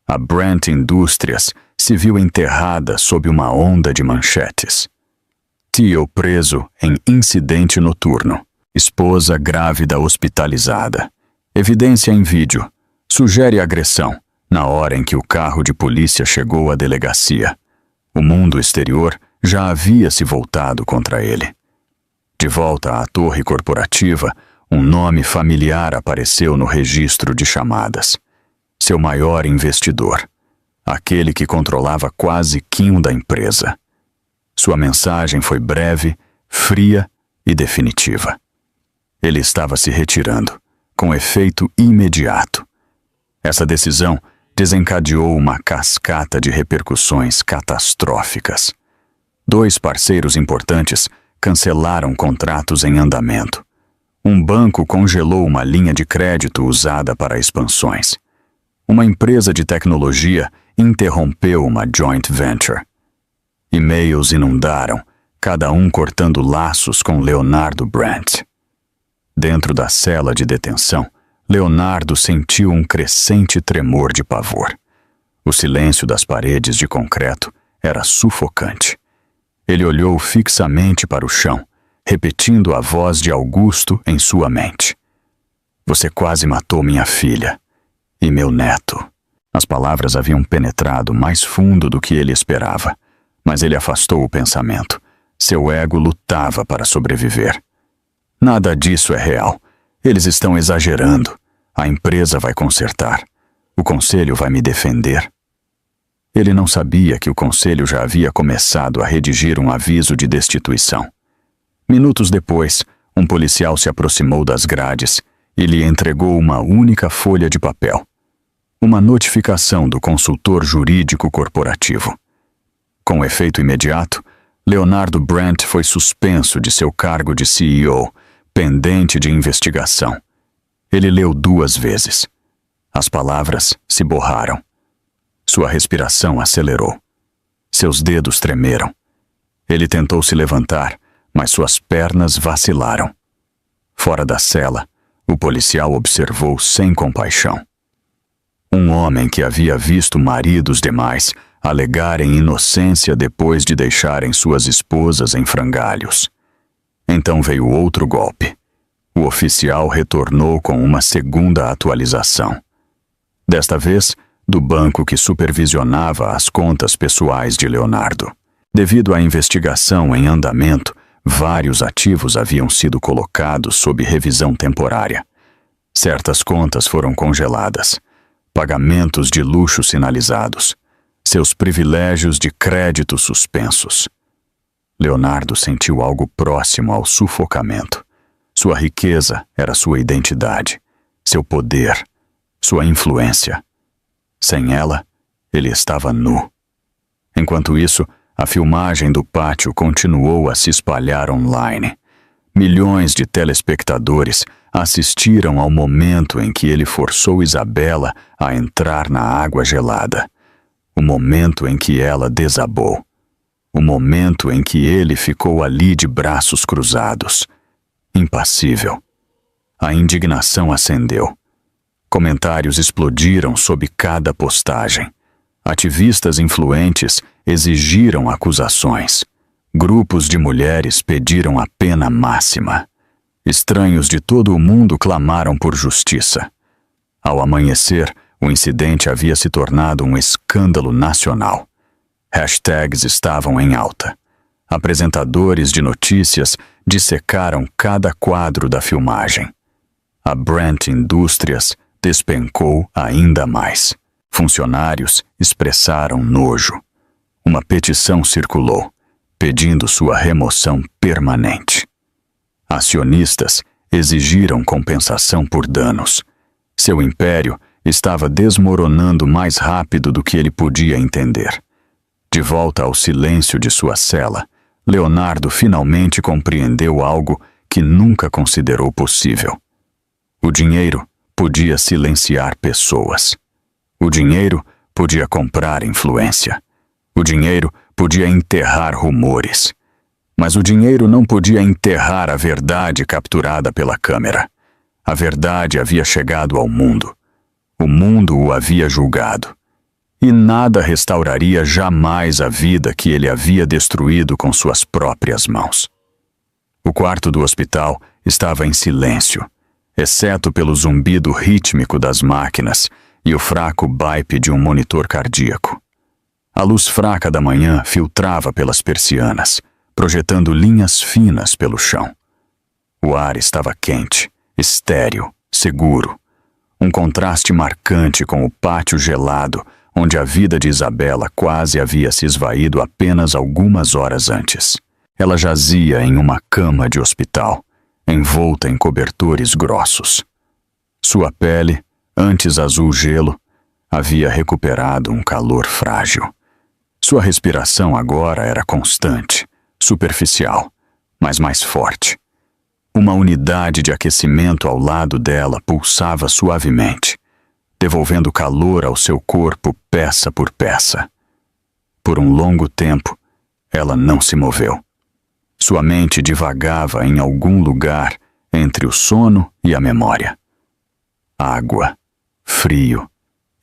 A Brandt Indústrias se viu enterrada sob uma onda de manchetes. Tio preso em incidente noturno. Esposa grávida hospitalizada. Evidência em vídeo. Sugere agressão. Na hora em que o carro de polícia chegou à delegacia, o mundo exterior já havia se voltado contra ele. De volta à torre corporativa, um nome familiar apareceu no registro de chamadas. Seu maior investidor, aquele que controlava quase quinto da empresa. Sua mensagem foi breve, fria e definitiva. Ele estava se retirando, com efeito imediato. Essa decisão desencadeou uma cascata de repercussões catastróficas. 2 parceiros importantes cancelaram contratos em andamento. Um banco congelou uma linha de crédito usada para expansões. Uma empresa de tecnologia interrompeu uma joint venture. E-mails inundaram, cada um cortando laços com Leonardo Brandt. Dentro da cela de detenção, Leonardo sentiu um crescente tremor de pavor. O silêncio das paredes de concreto era sufocante. Ele olhou fixamente para o chão, repetindo a voz de Augusto em sua mente. Você quase matou minha filha. E meu neto. As palavras haviam penetrado mais fundo do que ele esperava, mas ele afastou o pensamento. Seu ego lutava para sobreviver. Nada disso é real. Eles estão exagerando. A empresa vai consertar. O conselho vai me defender. Ele não sabia que o conselho já havia começado a redigir um aviso de destituição. Minutos depois, um policial se aproximou das grades e lhe entregou uma única folha de papel. Uma notificação do consultor jurídico corporativo. Com efeito imediato, Leonardo Brandt foi suspenso de seu cargo de CEO, pendente de investigação. Ele leu 2 vezes. As palavras se borraram. Sua respiração acelerou. Seus dedos tremeram. Ele tentou se levantar, mas suas pernas vacilaram. Fora da cela, o policial observou sem compaixão. Um homem que havia visto maridos demais alegarem inocência depois de deixarem suas esposas em frangalhos. Então veio outro golpe. O oficial retornou com uma segunda atualização. Desta vez, do banco que supervisionava as contas pessoais de Leonardo. Devido à investigação em andamento, vários ativos haviam sido colocados sob revisão temporária. Certas contas foram congeladas, pagamentos de luxo sinalizados, seus privilégios de crédito suspensos. Leonardo sentiu algo próximo ao sufocamento. Sua riqueza era sua identidade, seu poder, sua influência. Sem ela, ele estava nu. Enquanto isso, a filmagem do pátio continuou a se espalhar online. Milhões de telespectadores assistiram ao momento em que ele forçou Isabela a entrar na água gelada. O momento em que ela desabou. O momento em que ele ficou ali de braços cruzados. Impassível. A indignação acendeu. Comentários explodiram sob cada postagem. Ativistas influentes exigiram acusações. Grupos de mulheres pediram a pena máxima. Estranhos de todo o mundo clamaram por justiça. Ao amanhecer, o incidente havia se tornado um escândalo nacional. Hashtags estavam em alta. Apresentadores de notícias dissecaram cada quadro da filmagem. A Brandt Indústrias despencou ainda mais. Funcionários expressaram nojo. Uma petição circulou, pedindo sua remoção permanente. Acionistas exigiram compensação por danos. Seu império estava desmoronando mais rápido do que ele podia entender. De volta ao silêncio de sua cela, Leonardo finalmente compreendeu algo que nunca considerou possível. O dinheiro podia silenciar pessoas. O dinheiro podia comprar influência. O dinheiro podia enterrar rumores. Mas o dinheiro não podia enterrar a verdade capturada pela câmera. A verdade havia chegado ao mundo. O mundo o havia julgado. E nada restauraria jamais a vida que ele havia destruído com suas próprias mãos. O quarto do hospital estava em silêncio, exceto pelo zumbido rítmico das máquinas e o fraco baipe de um monitor cardíaco. A luz fraca da manhã filtrava pelas persianas, projetando linhas finas pelo chão. O ar estava quente, estéril, seguro. Um contraste marcante com o pátio gelado, onde a vida de Isabela quase havia se esvaído apenas algumas horas antes. Ela jazia em uma cama de hospital, envolta em cobertores grossos. Sua pele, antes azul gelo, havia recuperado um calor frágil. Sua respiração agora era constante, superficial, mas mais forte. Uma unidade de aquecimento ao lado dela pulsava suavemente, devolvendo calor ao seu corpo peça por peça. Por um longo tempo, ela não se moveu. Sua mente divagava em algum lugar entre o sono e a memória. Água, frio,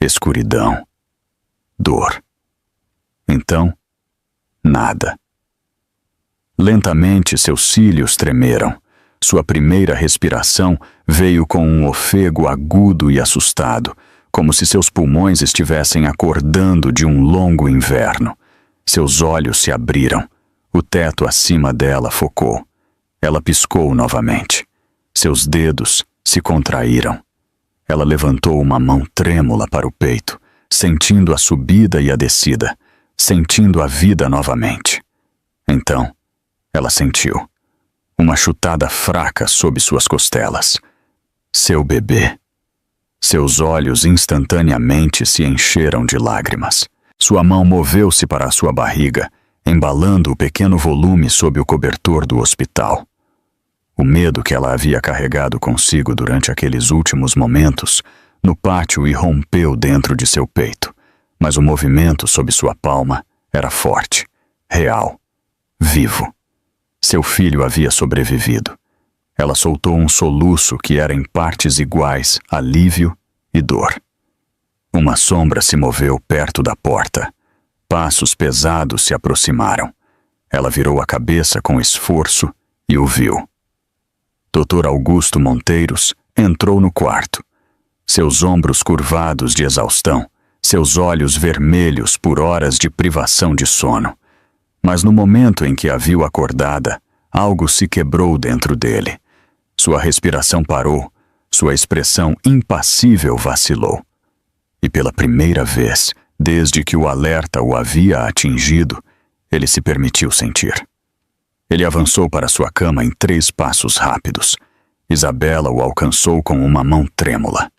escuridão, dor. Então, nada. Lentamente seus cílios tremeram. Sua primeira respiração veio com um ofego agudo e assustado, como se seus pulmões estivessem acordando de um longo inverno. Seus olhos se abriram. O teto acima dela focou. Ela piscou novamente. Seus dedos se contraíram. Ela levantou uma mão trêmula para o peito, sentindo a subida e a descida, sentindo a vida novamente. Então, ela sentiu uma chutada fraca sob suas costelas. Seu bebê. Seus olhos instantaneamente se encheram de lágrimas. Sua mão moveu-se para a sua barriga, embalando o pequeno volume sob o cobertor do hospital. O medo que ela havia carregado consigo durante aqueles últimos momentos no pátio irrompeu dentro de seu peito, mas o movimento sob sua palma era forte, real, vivo. Seu filho havia sobrevivido. Ela soltou um soluço que era em partes iguais alívio e dor. Uma sombra se moveu perto da porta. Passos pesados se aproximaram. Ela virou a cabeça com esforço e o viu. Dr. Augusto Monteiros entrou no quarto. Seus ombros curvados de exaustão, seus olhos vermelhos por horas de privação de sono. Mas no momento em que a viu acordada, algo se quebrou dentro dele. Sua respiração parou, sua expressão impassível vacilou. E pela primeira vez, desde que o alerta o havia atingido, ele se permitiu sentir. Ele avançou para sua cama em 3 passos rápidos. Isabela o alcançou com uma mão trêmula.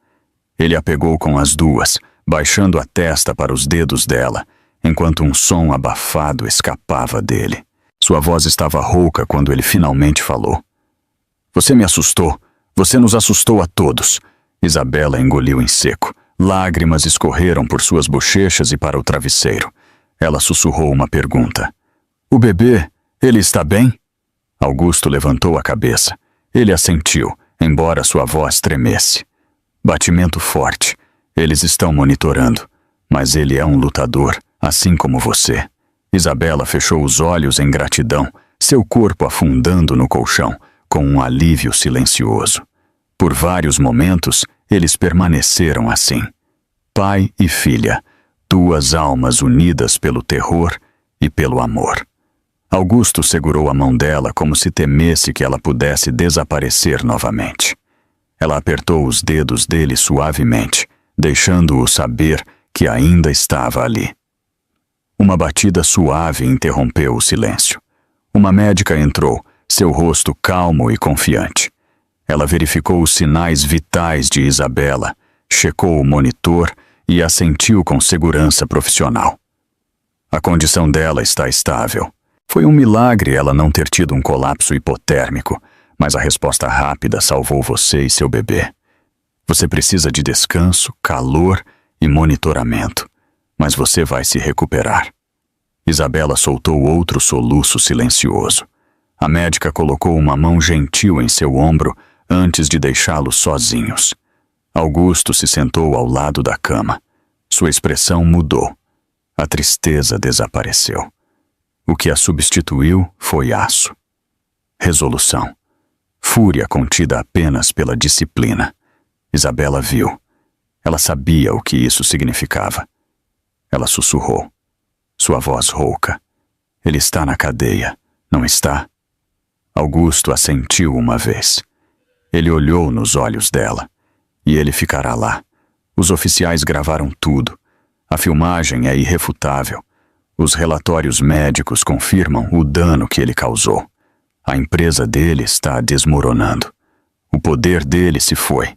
Ele a pegou com as 2, baixando a testa para os dedos dela, enquanto um som abafado escapava dele. Sua voz estava rouca quando ele finalmente falou. Você me assustou. Você nos assustou a todos. Isabela engoliu em seco. Lágrimas escorreram por suas bochechas e para o travesseiro. Ela sussurrou uma pergunta. O bebê, ele está bem? Augusto levantou a cabeça. Ele assentiu, embora sua voz tremesse. Batimento forte. Eles estão monitorando. Mas ele é um lutador, assim como você. Isabela fechou os olhos em gratidão, seu corpo afundando no colchão, com um alívio silencioso. Por vários momentos, eles permaneceram assim. Pai e filha, 2 almas unidas pelo terror e pelo amor. Augusto segurou a mão dela como se temesse que ela pudesse desaparecer novamente. Ela apertou os dedos dele suavemente, deixando-o saber que ainda estava ali. Uma batida suave interrompeu o silêncio. Uma médica entrou, seu rosto calmo e confiante. Ela verificou os sinais vitais de Isabela, checou o monitor e assentiu com segurança profissional. A condição dela está estável. Foi um milagre ela não ter tido um colapso hipotérmico, mas a resposta rápida salvou você e seu bebê. Você precisa de descanso, calor e monitoramento, mas você vai se recuperar. Isabela soltou outro soluço silencioso. A médica colocou uma mão gentil em seu ombro antes de deixá-los sozinhos. Augusto se sentou ao lado da cama. Sua expressão mudou. A tristeza desapareceu. O que a substituiu foi aço. Resolução. Fúria contida apenas pela disciplina. Isabela viu. Ela sabia o que isso significava. Ela sussurrou, sua voz rouca. Ele está na cadeia, não está? Augusto assentiu uma vez. Ele olhou nos olhos dela. E ele ficará lá. Os oficiais gravaram tudo. A filmagem é irrefutável. Os relatórios médicos confirmam o dano que ele causou. A empresa dele está desmoronando. O poder dele se foi.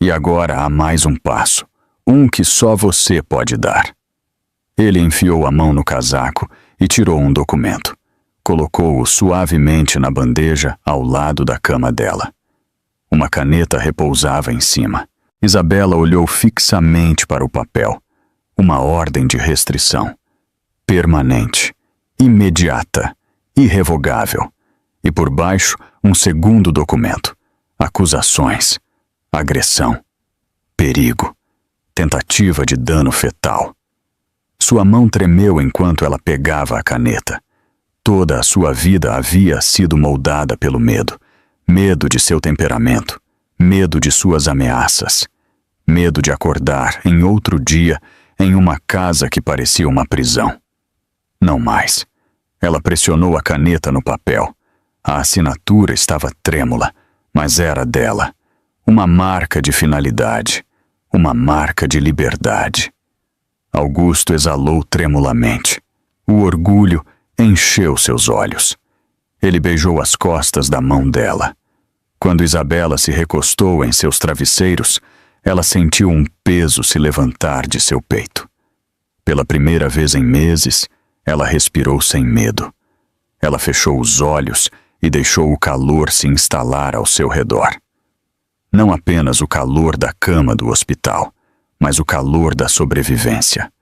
E agora há mais um passo. Um que só você pode dar. Ele enfiou a mão no casaco e tirou um documento. Colocou-o suavemente na bandeja ao lado da cama dela. Uma caneta repousava em cima. Isabela olhou fixamente para o papel. Uma ordem de restrição. Permanente. Imediata. Irrevogável. E por baixo, um segundo documento. Acusações. Agressão. Perigo. Tentativa de dano fetal. Sua mão tremeu enquanto ela pegava a caneta. Toda a sua vida havia sido moldada pelo medo. Medo de seu temperamento. Medo de suas ameaças. Medo de acordar em outro dia em uma casa que parecia uma prisão. Não mais. Ela pressionou a caneta no papel. A assinatura estava trêmula, mas era dela. Uma marca de finalidade. Uma marca de liberdade. Augusto exalou tremulamente. O orgulho encheu seus olhos. Ele beijou as costas da mão dela. Quando Isabela se recostou em seus travesseiros, ela sentiu um peso se levantar de seu peito. Pela primeira vez em meses, ela respirou sem medo. Ela fechou os olhos e deixou o calor se instalar ao seu redor. Não apenas o calor da cama do hospital, mas o calor da sobrevivência.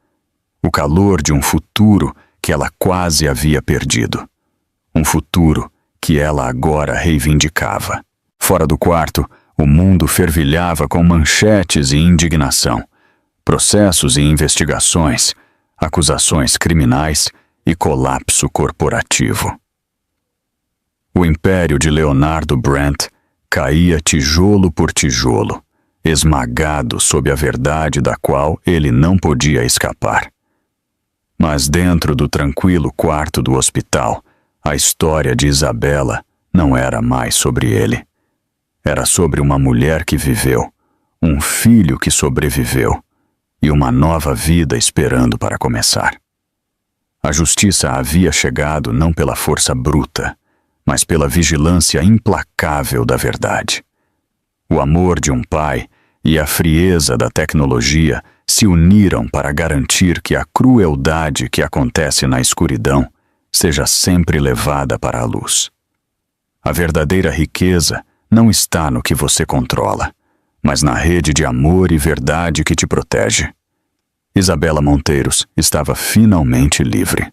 O calor de um futuro que ela quase havia perdido. Um futuro que ela agora reivindicava. Fora do quarto, o mundo fervilhava com manchetes e indignação, processos e investigações, acusações criminais e colapso corporativo. O império de Leonardo Brent caía tijolo por tijolo, esmagado sob a verdade da qual ele não podia escapar. Mas dentro do tranquilo quarto do hospital, a história de Isabela não era mais sobre ele. Era sobre uma mulher que viveu, um filho que sobreviveu e uma nova vida esperando para começar. A justiça havia chegado não pela força bruta, mas pela vigilância implacável da verdade. O amor de um pai e a frieza da tecnologia se uniram para garantir que a crueldade que acontece na escuridão seja sempre levada para a luz. A verdadeira riqueza não está no que você controla, mas na rede de amor e verdade que te protege. Isabela Monteiros estava finalmente livre.